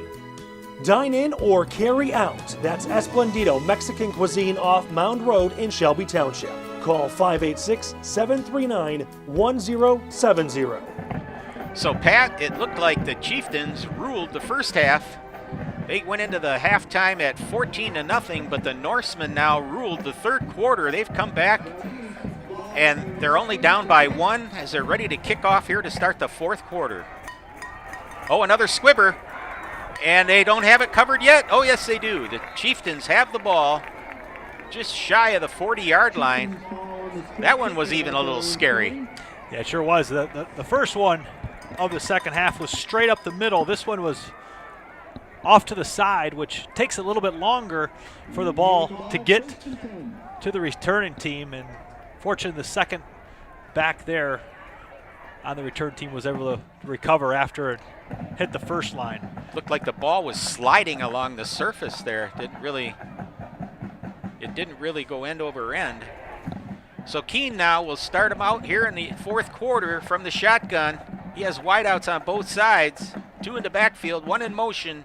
Dine in or carry out. That's Esplendito Mexican Cuisine off Mound Road in Shelby Township. Call 586-739-1070. So, Pat, it looked like the Chieftains ruled the first half. They went into the halftime at 14-0, but the Norsemen now ruled the third quarter. They've come back, and they're only down by 1 as they're ready to kick off here to start the fourth quarter. Oh, another squibber, and they don't have it covered yet. Oh, yes, they do. The Chieftains have the ball just shy of the 40-yard line. That one was even a little scary. Yeah, it sure was. The first one of the second half was straight up the middle. This one was off to the side, which takes a little bit longer for the ball to get to the returning team. And fortunately, the second back there on the return team was able to recover after it hit the first line. Looked like the ball was sliding along the surface there. It didn't really go end over end. So Keene now will start him out here in the fourth quarter from the shotgun. He has wideouts on both sides. 2 in the backfield, 1 in motion.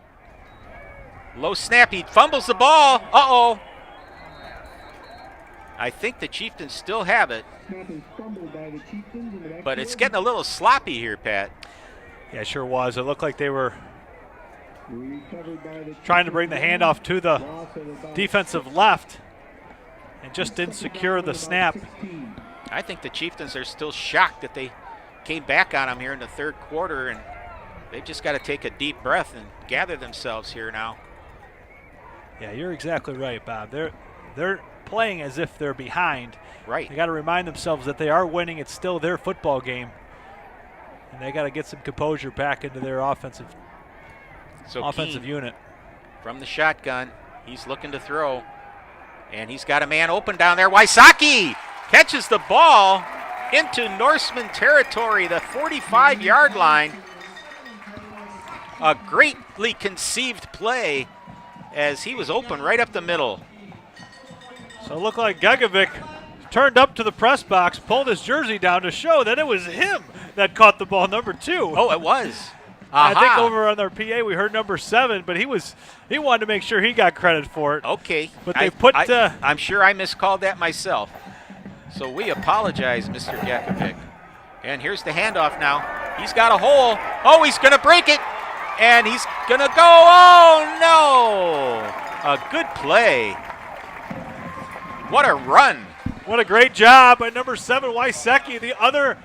Low snap, he fumbles the ball. Uh-oh. I think the Chieftains still have it. But it's getting a little sloppy here, Pat. Yeah, it sure was. It looked like they were trying to bring the handoff to the defensive left and just didn't secure the snap. I think the Chieftains are still shocked that they came back on them here in the third quarter, and they've just got to take a deep breath and gather themselves here now. Yeah, you're exactly right, Bob. They're playing as if they're behind. Right. They got to remind themselves that they are winning. It's still their football game, and they got to get some composure back into their offensive Keene, unit. From the shotgun, he's looking to throw, and he's got a man open down there. Wysocki catches the ball into Norsemen territory, the 45-yard line. A greatly conceived play as he was open right up the middle. So it looked like Gegovic turned up to the press box, pulled his jersey down to show that it was him that caught the ball, number 2. Oh, it was. I think over on our PA we heard number 7, but he wanted to make sure he got credit for it. Okay. But they I'm sure I miscalled that myself. So we apologize, Mr. Gegovic. And here's the handoff now. He's got a hole. Oh, he's going to break it. And he's going to go. Oh, no. A good play. What a run. What a great job by number 7, Wysocki, the other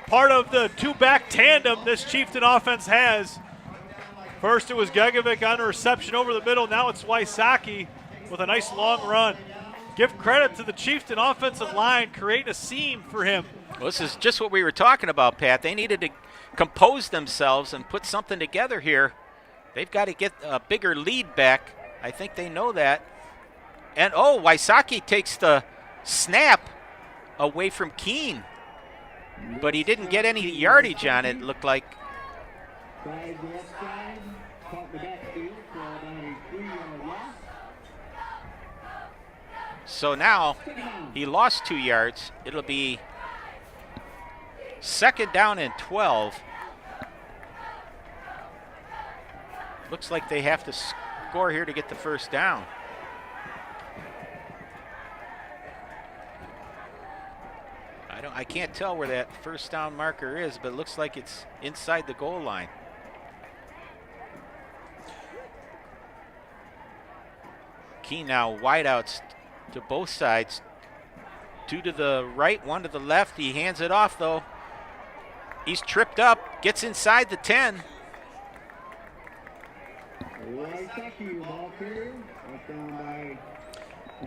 part of the two-back tandem this Chieftain offense has. First it was Gegovic on a reception over the middle. Now it's Wysocki with a nice long run. Give credit to the Chieftain offensive line, creating a seam for him. Well, this is just what we were talking about, Pat. They needed to compose themselves and put something together here. They've got to get a bigger lead back. I think they know that. And, oh, Wysocki takes the snap away from Keene. But he didn't get any yardage on it, looked like. So now he lost 2 yards. It'll be second down and 12. Looks like they have to score here to get the first down. I can't tell where that first down marker is, but it looks like it's inside the goal line. Keene now wideouts to both sides. 2 to the right, 1 to the left. He hands it off, though. He's tripped up, gets inside the 10.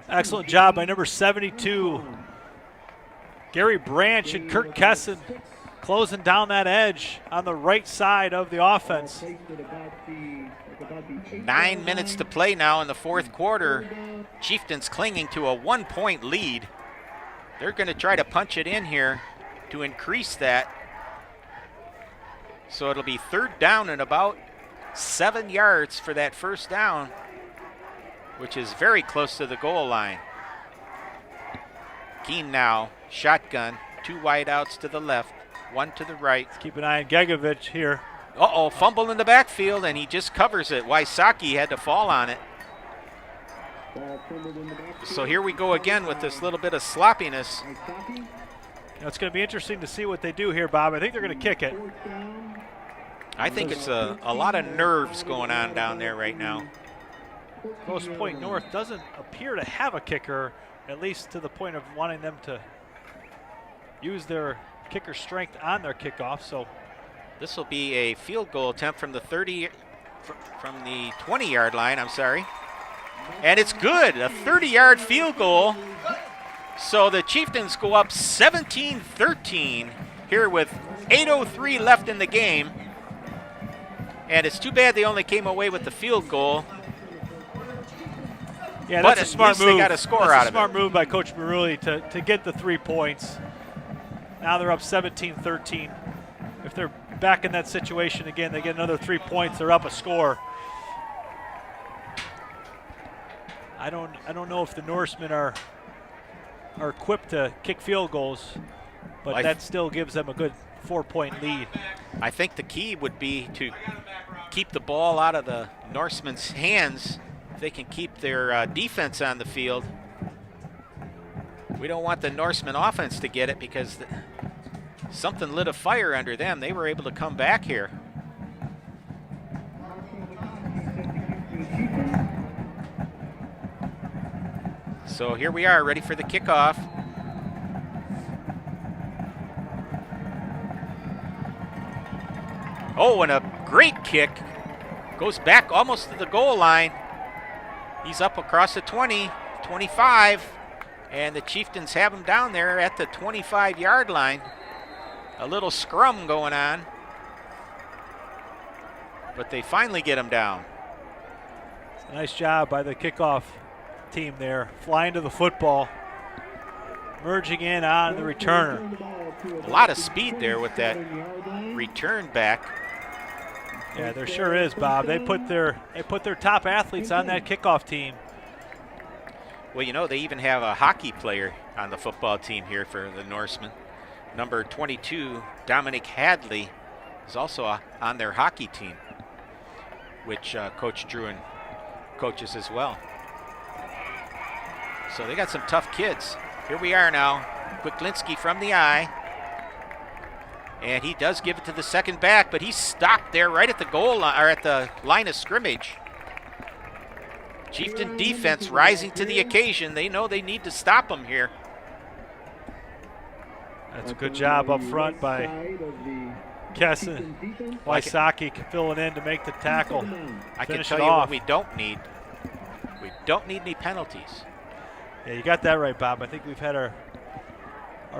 Excellent job by number 72. Gary Branch and Kirk Kesson closing down that edge on the right side of the offense. 9 minutes to play now in the fourth quarter. Chieftains clinging to a 1-point lead. They're going to try to punch it in here to increase that. So it'll be third down and about 7 yards for that first down, which is very close to the goal line. Keene now, shotgun, 2 wideouts to the left, 1 to the right. Let's keep an eye on Gegovic here. Uh-oh, fumble in the backfield, and he just covers it. Wysocki had to fall on it. So here we go again with this little bit of sloppiness. It's going to be interesting to see what they do here, Bob. I think they're going to kick it. I think it's a lot of nerves going on down there right now. Grosse Pointe North doesn't appear to have a kicker, at least to the point of wanting them to use their kicker strength on their kickoff. So this will be a field goal attempt from the 20-yard line, I'm sorry. And it's good, a 30-yard field goal. So the Chieftains go up 17-13 here with 8:03 left in the game. And it's too bad they only came away with the field goal. Yeah, but that's a smart move. They got a score out of it. Smart move by Coach Marulli to get the 3 points. Now they're up 17-13. If they're back in that situation again, they get another 3 points. They're up a score. I don't know if the Norsemen are equipped to kick field goals, but that still gives them a good 4-point lead. I think the key would be to keep the ball out of the Norsemen's hands. If they can keep their defense on the field. We don't want the Norsemen offense to get it because something lit a fire under them. They were able to come back here. So here we are, ready for the kickoff. Oh, and a great kick. Goes back almost to the goal line. He's up across the 20, 25, and the Chieftains have him down there at the 25-yard line. A little scrum going on, but they finally get him down. Nice job by the kickoff team there, flying to the football, merging in on the returner. A lot of speed there with that return back. Yeah, there sure is, Bob. They put their top athletes on that kickoff team. Well, you know, they even have a hockey player on the football team here for the Norsemen. Number 22, Dominic Hadley, is also on their hockey team, which Coach Druin coaches as well. So they got some tough kids. Here we are now. Kwiklinski from the eye. And he does give it to the second back, but he's stopped there right at the goal line, or at the line of scrimmage. Chieftain defense rising to the occasion. They know they need to stop him here. That's a good job up front by Kesson. Wysocki filling in to make the tackle. I can tell you what we don't need. We don't need any penalties. Yeah, you got that right, Bob. I think we've had our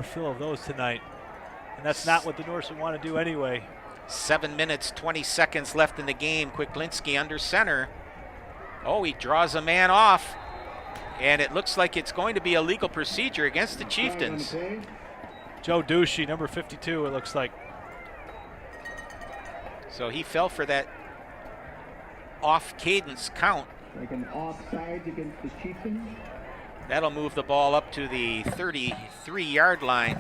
fill of those tonight. And that's not what the Norsemen want to do anyway. 7 minutes, 20 seconds left in the game. Kwiklinski under center. Oh, he draws a man off. And it looks like it's going to be a legal procedure against the Chieftains. Joe Ducey, number 52, it looks like. So he fell for that off-cadence count. Like an offside against the Chieftains. That'll move the ball up to the 33-yard line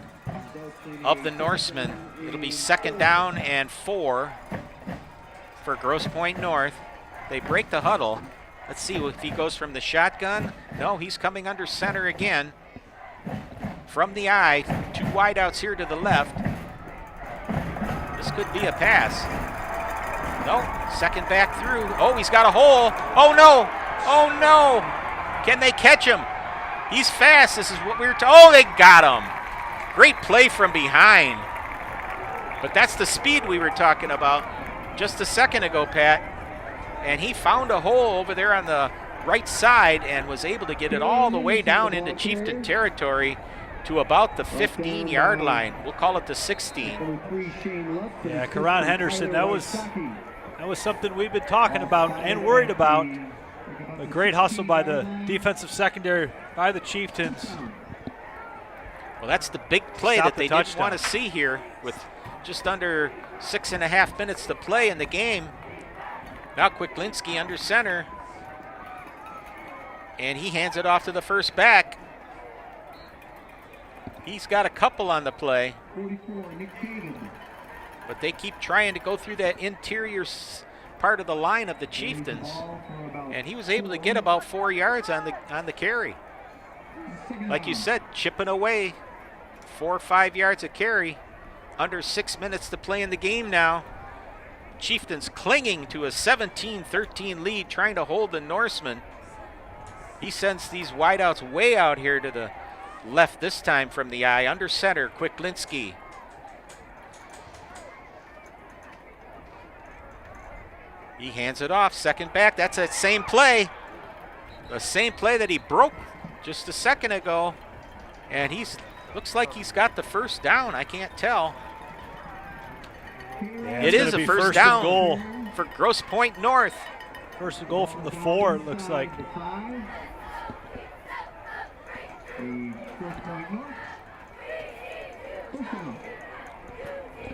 of the Norsemen. It'll be 2nd down and 4 for Grosse Pointe North. They break the huddle. Let's see if he goes from the shotgun. No, he's coming under center again. From the eye, 2 wideouts here to the left. This could be a pass. No, 2nd back through. Oh, he's got a hole. Oh no, oh no. Can they catch him? He's fast. This is what we were oh, they got him. Great play from behind. But that's the speed we were talking about just a second ago, Pat. And he found a hole over there on the right side and was able to get it all the way down into Chieftain territory to about the 15-yard line. We'll call it the 16. Yeah, Karan Henderson, that was something we've been talking about and worried about. A great hustle by the defensive secondary by the Chieftains. Well, that's the big play that they didn't want to see here with just under 6.5 minutes to play in the game. Now Kwiklinski under center. And he hands it off to the first back. He's got a couple on the play. But they keep trying to go through that interior part of the line of the Chieftains. And he was able to get about 4 yards on the carry. Like you said, chipping away 4 or 5 yards a carry. Under 6 minutes to play in the game now. Chieftains clinging to a 17-13 lead, trying to hold the Norsemen. He sends these wideouts way out here to the left this time from the eye. Under center, Kwiklinski. He hands it off, 2nd back. That's that same play. The same play that he broke just a second ago. And looks like he's got the 1st down. I can't tell. Yeah, It it's is gonna a be first and down goal. for Grosse Pointe North. First and goal from the 4, it looks like.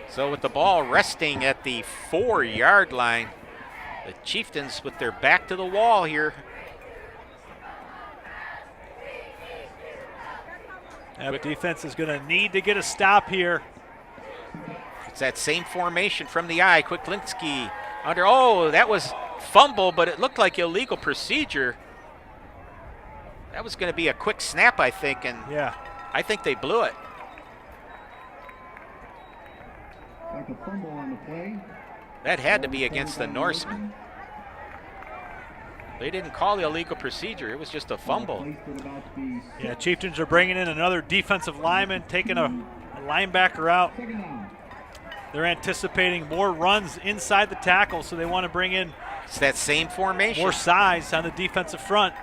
So with the ball resting at the 4-yard line, the Chieftains with their back to the wall here. That defense is going to need to get a stop here. It's that same formation from the eye. Quicklinski under, oh, that was fumble, but it looked like illegal procedure. That was going to be a quick snap, I think, and yeah, I think they blew it. Like a fumble on the play. That had to be against the Norsemen. They didn't call the illegal procedure. It was just a fumble. Yeah, Chieftains are bringing in another defensive lineman, taking a linebacker out. They're anticipating more runs inside the tackle, so they want to bring in It's that same formation. more size on the defensive front.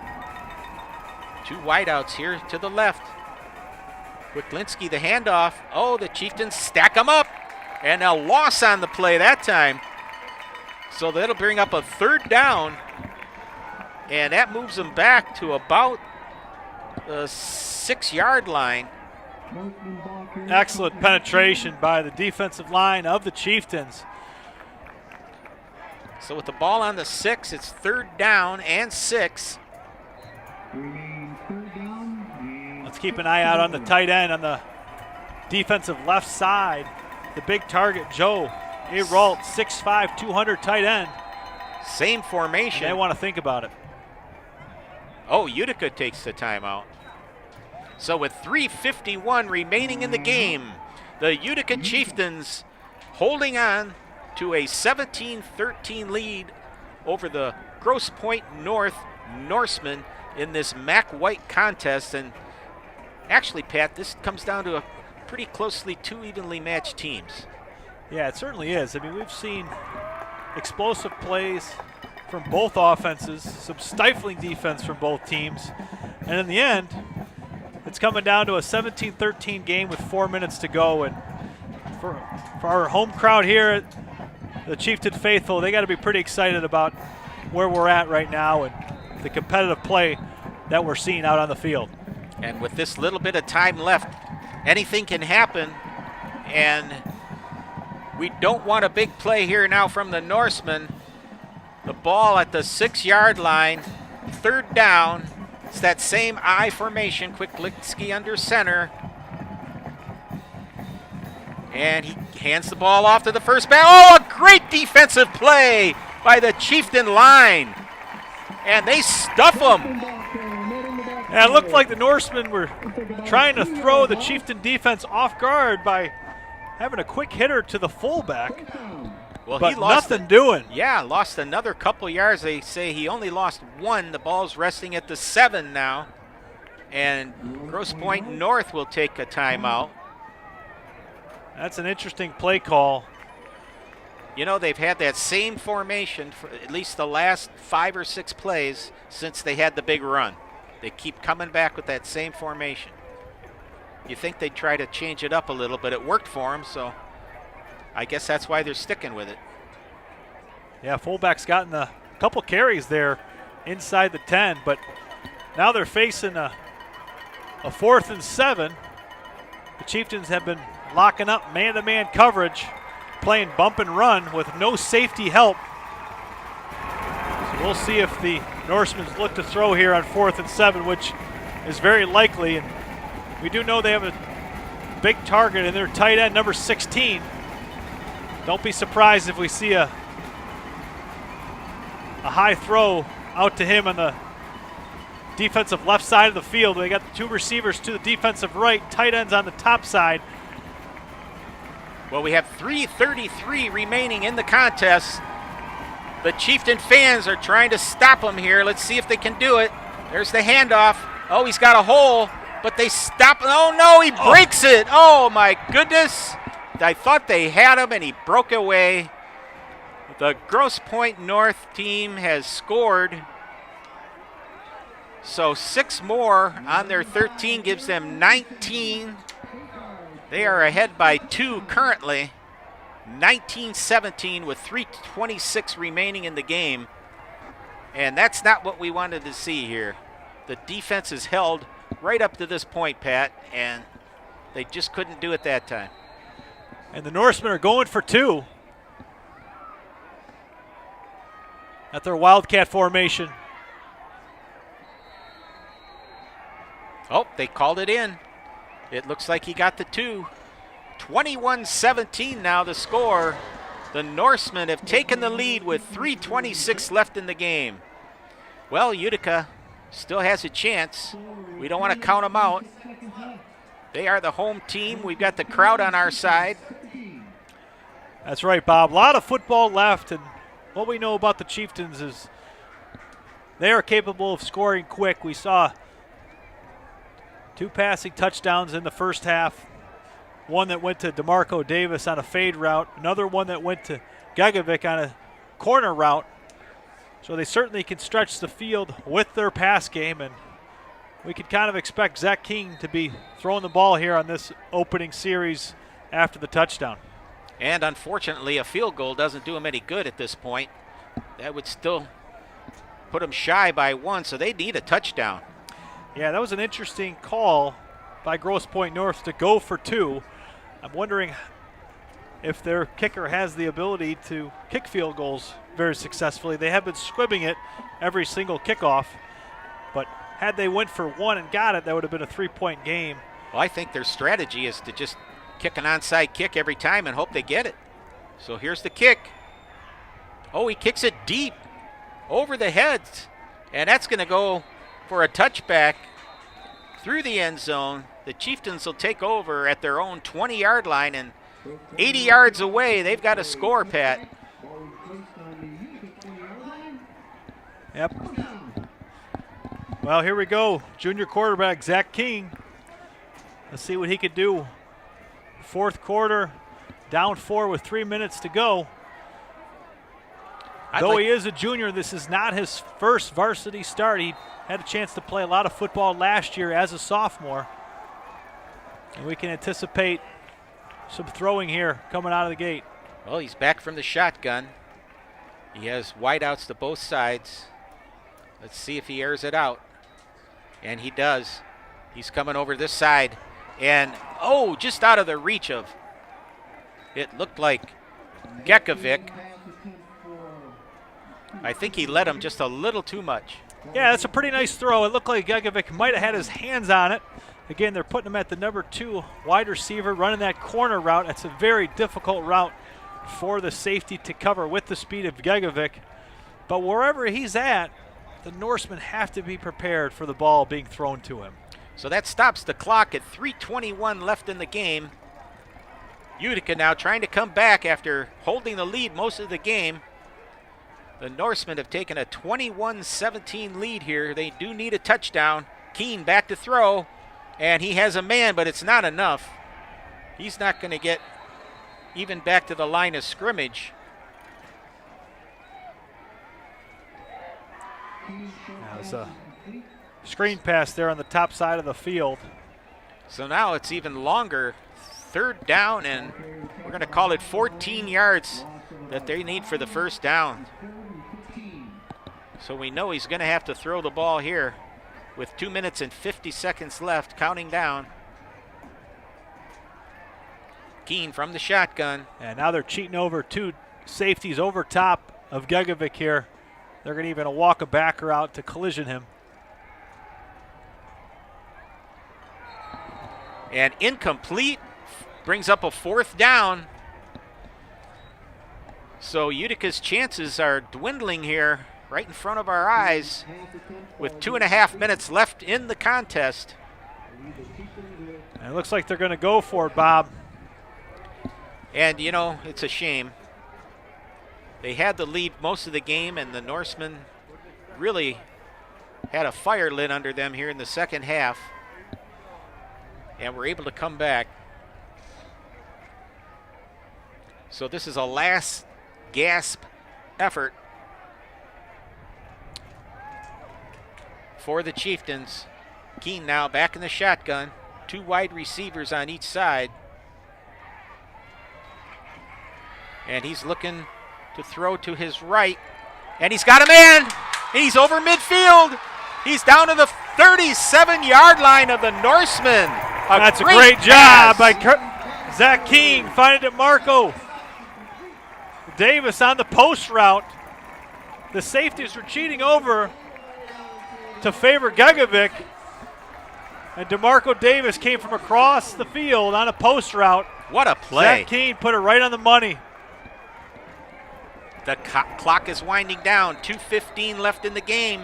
2 wideouts here to the left. Quicklinski, the handoff. Oh, the Chieftains stack them up. And a loss on the play that time. So that'll bring up a 3rd down. And that moves them back to about the 6-yard line. Excellent penetration by the defensive line of the Chieftains. So with the ball on the 6, it's 3rd down and 6. Let's keep an eye out on the tight end on the defensive left side. The big target, Joe Aralt, 6'5", 200 tight end. Same formation. And they want to think about it. Oh, Utica takes the timeout. So with 3:51 remaining in the game, the Utica Chieftains holding on to a 17-13 lead over the Grosse Pointe North Norsemen in this MAC White contest. And actually, Pat, this comes down to a pretty closely 2 evenly matched teams. Yeah, it certainly is. I mean, we've seen explosive plays from both offenses, some stifling defense from both teams. And in the end, it's coming down to a 17-13 game with 4 minutes to go. And for our home crowd here, the Chieftain faithful, they got to be pretty excited about where we're at right now and the competitive play that we're seeing out on the field. And with this little bit of time left, anything can happen. And we don't want a big play here now from the Norsemen. The ball at the 6-yard line, 3rd down. It's that same I formation, Quicklinski under center. And he hands the ball off to the first back. Oh, a great defensive play by the Chieftain line. And they stuff them. And it looked like the Norsemen were trying to throw the Chieftain defense off guard by having a quick hitter to the fullback. Well, but he lost nothing doing. Yeah, lost another couple yards. They say he only lost 1. The ball's resting at the 7 now. And Grosse Pointe North will take a timeout. That's an interesting play call. You know, they've had that same formation for at least the last 5 or 6 plays since they had the big run. They keep coming back with that same formation. You think they'd try to change it up a little, but it worked for them, so I guess that's why they're sticking with it. Yeah, fullback's gotten a couple carries there inside the 10, but now they're facing a 4th and 7. The Chieftains have been locking up man-to-man coverage, playing bump and run with no safety help. So we'll see if the Norsemen look to throw here on 4th and 7, which is very likely. And we do know they have a big target in their tight end, number 16. Don't be surprised if we see a high throw out to him on the defensive left side of the field. They got the 2 receivers to the defensive right, tight ends on the top side. Well, we have 3:33 remaining in the contest. The Chieftain fans are trying to stop him here. Let's see if they can do it. There's the handoff. Oh, he's got a hole, but they stop. Oh, no, he breaks it. Oh, my goodness. I thought they had him, and he broke away. The Grosse Pointe North team has scored. So 6 more on their 13 gives them 19. They are ahead by 2 currently. 19-17 with 3:26 remaining in the game. And that's not what we wanted to see here. The defense is held right up to this point, Pat, and they just couldn't do it that time. And the Norsemen are going for two at their Wildcat formation. Oh, they called it in. It looks like he got the two. 21-17 now the score. The Norsemen have taken the lead with 3:26 left in the game. Well, Utica still has a chance. We don't want to count them out. They are the home team. We've got the crowd on our side. That's right, Bob. A lot of football left, and what we know about the Chieftains is they are capable of scoring quick. We saw 2 passing touchdowns in the first half. One that went to DeMarco Davis on a fade route. Another one that went to Gegovic on a corner route. So they certainly can stretch the field with their pass game, and we could kind of expect Zach King to be throwing the ball here on this opening series after the touchdown. And unfortunately, a field goal doesn't do them any good at this point. That would still put them shy by 1, so they need a touchdown. Yeah, that was an interesting call by Grosse Pointe North to go for 2. I'm wondering if their kicker has the ability to kick field goals very successfully. They have been squibbing it every single kickoff, but had they went for 1 and got it, that would have been a 3-point game. Well, I think their strategy is to just kick an onside kick every time and hope they get it. So here's the kick. Oh, he kicks it deep over the heads, and that's going to go for a touchback through the end zone. The Chieftains will take over at their own 20-yard line, and 80 yards away, they've got a score, Pat. Yep. Well, here we go. Junior quarterback Zach King. Let's see what he could do. Fourth quarter, down 4 with 3 minutes to go. Though he is a junior, this is not his first varsity start. He had a chance to play a lot of football last year as a sophomore. And we can anticipate some throwing here coming out of the gate. Well, he's back from the shotgun. He has wideouts to both sides. Let's see if he airs it out. And he does. He's coming over this side. And, oh, just out of the reach of, it looked like Gekovic. I think he let him just a little too much. Yeah, that's a pretty nice throw. It looked like Gekovic might have had his hands on it. Again, they're putting him at the number 2 wide receiver, running that corner route. That's a very difficult route for the safety to cover with the speed of Gekovic. But wherever he's at, the Norsemen have to be prepared for the ball being thrown to him. So that stops the clock at 3:21 left in the game. Utica now trying to come back after holding the lead most of the game. The Norsemen have taken a 21-17 lead here. They do need a touchdown. Keene back to throw, and he has a man, but it's not enough. He's not going to get even back to the line of scrimmage. There's a screen pass there on the top side of the field. So now it's even longer. 3rd down, and we're going to call it 14 yards that they need for the first down. So we know he's going to have to throw the ball here with 2 minutes and 50 seconds left, counting down. Keene from the shotgun. And now they're cheating over 2 safeties over top of Gekovic here. They're going to even walk a backer out to collision him. And incomplete, brings up a 4th down. So Utica's chances are dwindling here right in front of our eyes with 2.5 minutes left in the contest. And it looks like they're going to go for it, Bob. And, you know, it's a shame. They had the lead most of the game, and the Norsemen really had a fire lit under them here in the second half. And were able to come back. So this is a last gasp effort for the Chieftains. Keene now back in the shotgun. 2 wide receivers on each side. And he's looking to throw to his right. And he's got a man. He's over midfield. He's down to the 37-yard line of the Norsemen. That's a great job by Zach Keene finding DeMarco Davis on the post route. The safeties were cheating over to favor Gegovic. And DeMarco Davis came from across the field on a post route. What a play. Zach Keene put it right on the money. The clock is winding down. 2:15 left in the game.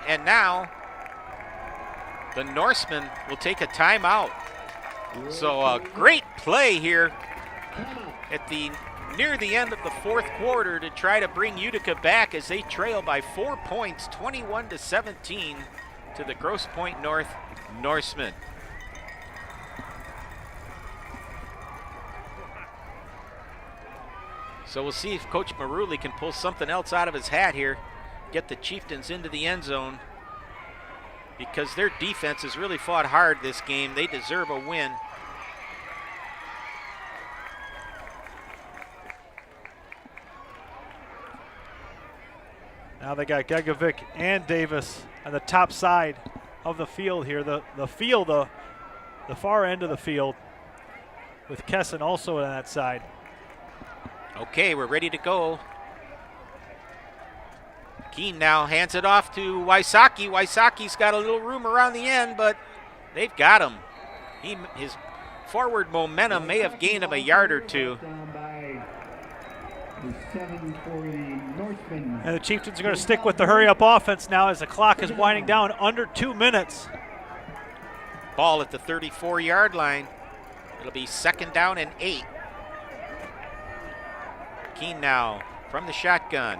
And now the Norsemen will take a timeout. So a great play here at near the end of the fourth quarter to try to bring Utica back as they trail by 4 points, 21-17 to the Grosse Pointe North Norsemen. So we'll see if Coach Maruli can pull something else out of his hat here, get the Chieftains into the end zone, because their defense has really fought hard this game. They deserve a win. Now they got Gegovic and Davis on the top side of the field here. The far end of the field, with Kesson also on that side. Okay, we're ready to go. Keene now hands it off to Wysocki. Wysoki's got a little room around the end, but they've got him. His forward momentum may have gained him a yard or two. And the Chieftains are going to stick with the hurry-up offense now as the clock is winding down under 2 minutes. Ball at the 34-yard line. It'll be 2nd down and 8. Keene now from the shotgun.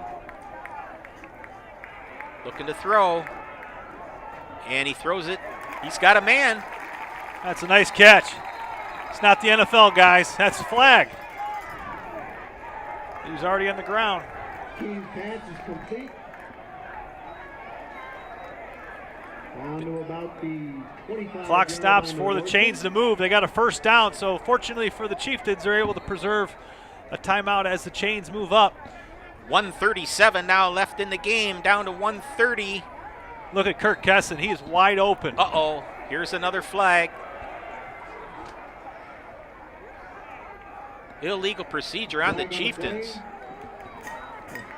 Looking to throw. And he throws it. He's got a man. That's a nice catch. It's not the NFL, guys. That's a flag. He was already on the ground. Keene's pass is complete. Down to about the 25. Clock stops for the Chains to move. They got a first down, so fortunately for the Chieftains, they're able to preserve a timeout as the Chains move up. 1:37 now left in the game, down to 1:30. Look at Kirk Kesson. He is wide open. Uh-oh, here's another flag. Illegal procedure on the Chieftains.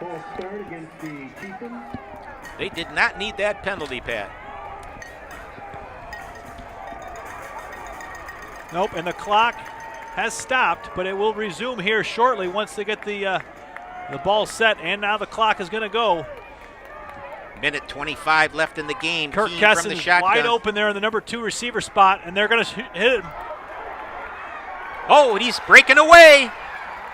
False start against the Chieftains. They did not need that penalty, Pat. Nope, and the clock has stopped, but it will resume here shortly once they get the ball set, and now the clock is going to go. Minute 25 left in the game. Kirk Keene Kesson from the is shotgun. wide open there in the number 2 receiver spot, and they're going to hit him. Oh, and he's breaking away.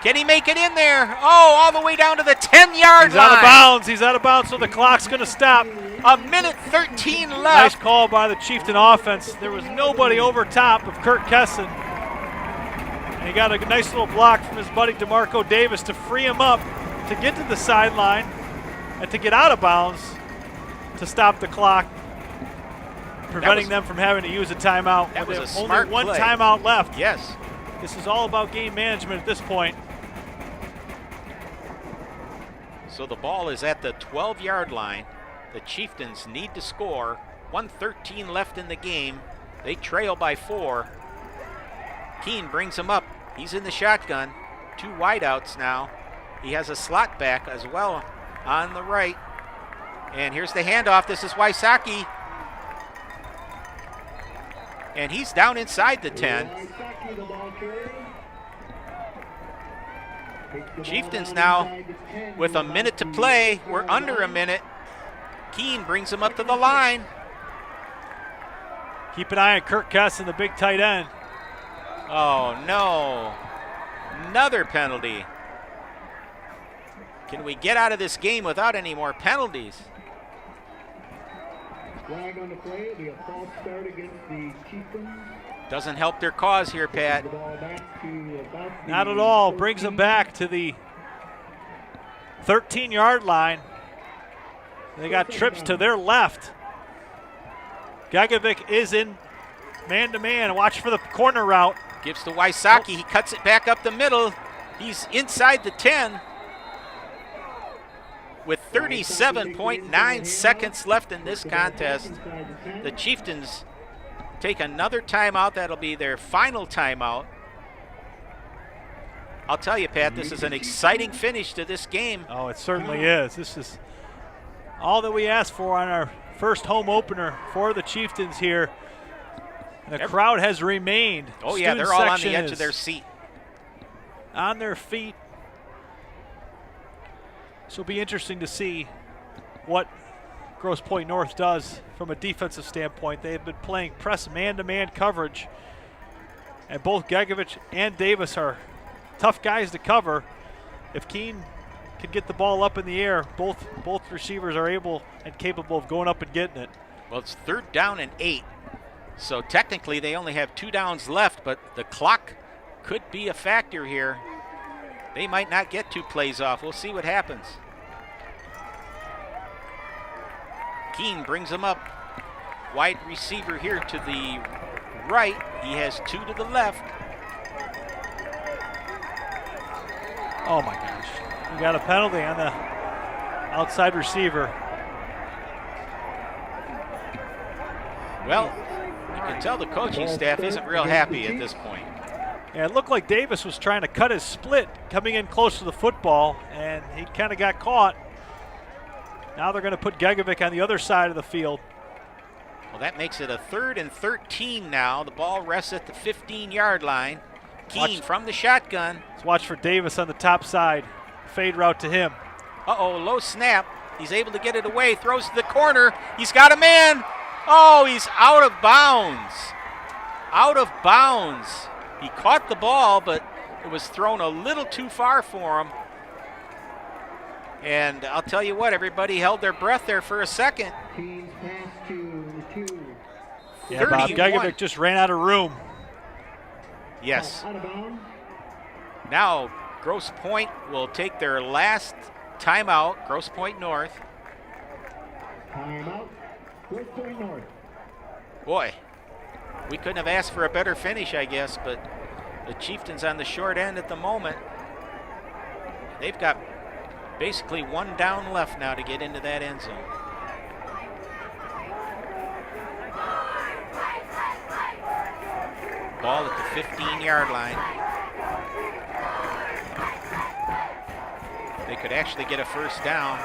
Can he make it in there? Oh, all the way down to the 10-yard line. He's out of bounds. He's out of bounds, so the clock's going to stop. A minute 13 left. Nice call by the Chieftain offense. There was nobody over top of Kirk Kesson. And he got a nice little block from his buddy DeMarco Davis to free him up to get to the sideline and to get out of bounds to stop the clock, preventing them from having to use a timeout. That was a only smart one play. timeout left. Yes. This is all about game management at this point. So the ball is at the 12-yard line. The Chieftains need to score. 1:13 left in the game. They trail by 4. Keene brings him up. He's in the shotgun. 2 wideouts now. He has a slot back as well on the right. And here's the handoff. This is Wysocki. And he's down inside the 10. Chieftains now with a minute to play. We're under a minute. Keene brings him up to the line. Keep an eye on Kirk Kesson, the big tight end. Oh, no. Another penalty. Can we get out of this game without any more penalties? Flag on the play. It'll be a false start against the Chieftains. Doesn't help their cause here, Pat. The ball back to about the Not at all. Brings them back to the 13-yard line. They got trips to their left. Gegovic is in man-to-man. Watch for the corner route. Gives to Wysocki. He cuts it back up the middle. He's inside the 10 with 37.9 seconds left in this contest. The Chieftains take another timeout. That'll be their final timeout. I'll tell you, Pat, this is an exciting finish to this game. Oh, it certainly is. This is all that we asked for on our first home opener for the Chieftains here. And the crowd has remained. Oh, yeah, they're all on the edge of their seat. On their feet. So it'll be interesting to see what Grosse Pointe North does from a defensive standpoint. They've been playing press man-to-man coverage, and both Gegovic and Davis are tough guys to cover. If Keene can get the ball up in the air, both receivers are able and capable of going up and getting it. Well, it's 3rd down and 8. So technically they only have 2 downs left, but the clock could be a factor here. They might not get 2 plays off. We'll see what happens. Keene brings him up. Wide receiver here to the right. He has 2 to the left. Oh my gosh. We got a penalty on the outside receiver. Well, you can tell the coaching staff isn't real happy at this point. Yeah, it looked like Davis was trying to cut his split coming in close to the football, and he kind of got caught. Now they're going to put Gegovic on the other side of the field. Well, that makes it a 3rd and 13 now. The ball rests at the 15-yard line. Keene from the shotgun. Let's watch for Davis on the top side. Fade route to him. Uh-oh, low snap. He's able to get it away. Throws to the corner. He's got a man. Oh, he's out of bounds. Out of bounds. He caught the ball, but it was thrown a little too far for him. And I'll tell you what, everybody held their breath there for a second. Yeah, Bob, Gegovic just ran out of room. Yes. Now, Grosse Pointe will take their last timeout, Grosse Pointe North. Timeout, Grosse Pointe North. Boy, we couldn't have asked for a better finish, I guess, but the Chieftains on the short end at the moment. They've got basically 1 down left now to get into that end zone. Ball at the 15-yard line. They could actually get a first down.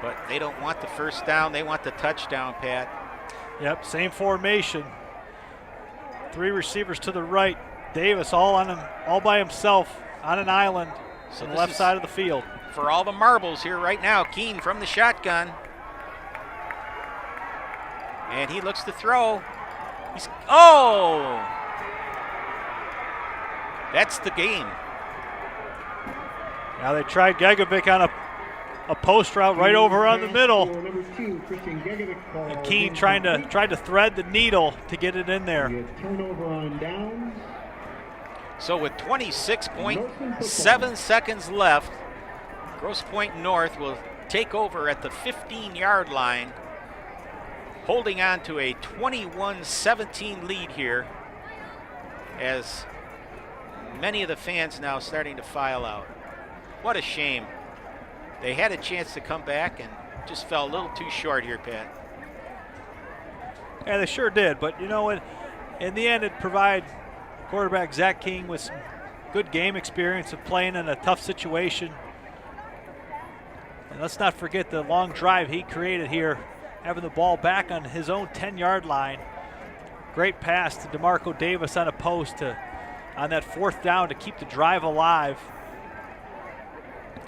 But they don't want the first down. They want the touchdown, Pat. Yep, same formation. 3 receivers to the right. Davis all on him, all by himself on an island on the left side of the field. For all the marbles here right now, Keene from the shotgun. And he looks to throw. That's the game. Now they tried Gegovic on a post route right over on the middle. And Keene tried to thread the needle to get it in there. Turnover on downs. So with 26.7 seconds left, Grosse Pointe North will take over at the 15-yard line, holding on to a 21-17 lead here, as many of the fans now starting to file out. What a shame. They had a chance to come back and just fell a little too short here, Pat. Yeah, they sure did, but you know what? In the end, it provided quarterback Zach King with some good game experience of playing in a tough situation. And let's not forget the long drive he created here, having the ball back on his own 10-yard line. Great pass to DeMarco Davis on a post on that 4th down to keep the drive alive.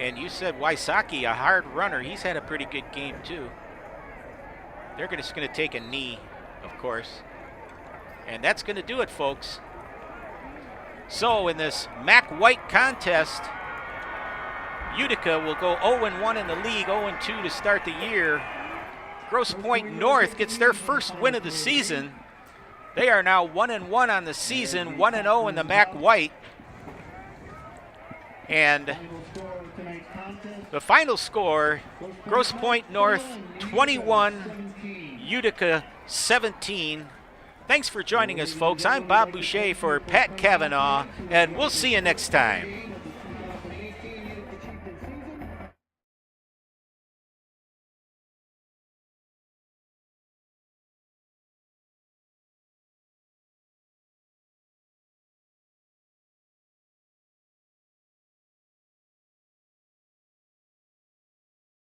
And you said Wysocki, a hard runner. He's had a pretty good game too. They're just going to take a knee, of course. And that's going to do it, folks. So in this Mac White contest, Utica will go 0-1 in the league, 0-2 to start the year. Grosse Pointe North gets their first win of the season. They are now 1-1 on the season, 1-0 in the Mac White. And the final score, Grosse Pointe North 21, Utica 17. Thanks for joining us, folks. I'm Bob Boucher for Pat Cavanaugh, and we'll see you next time.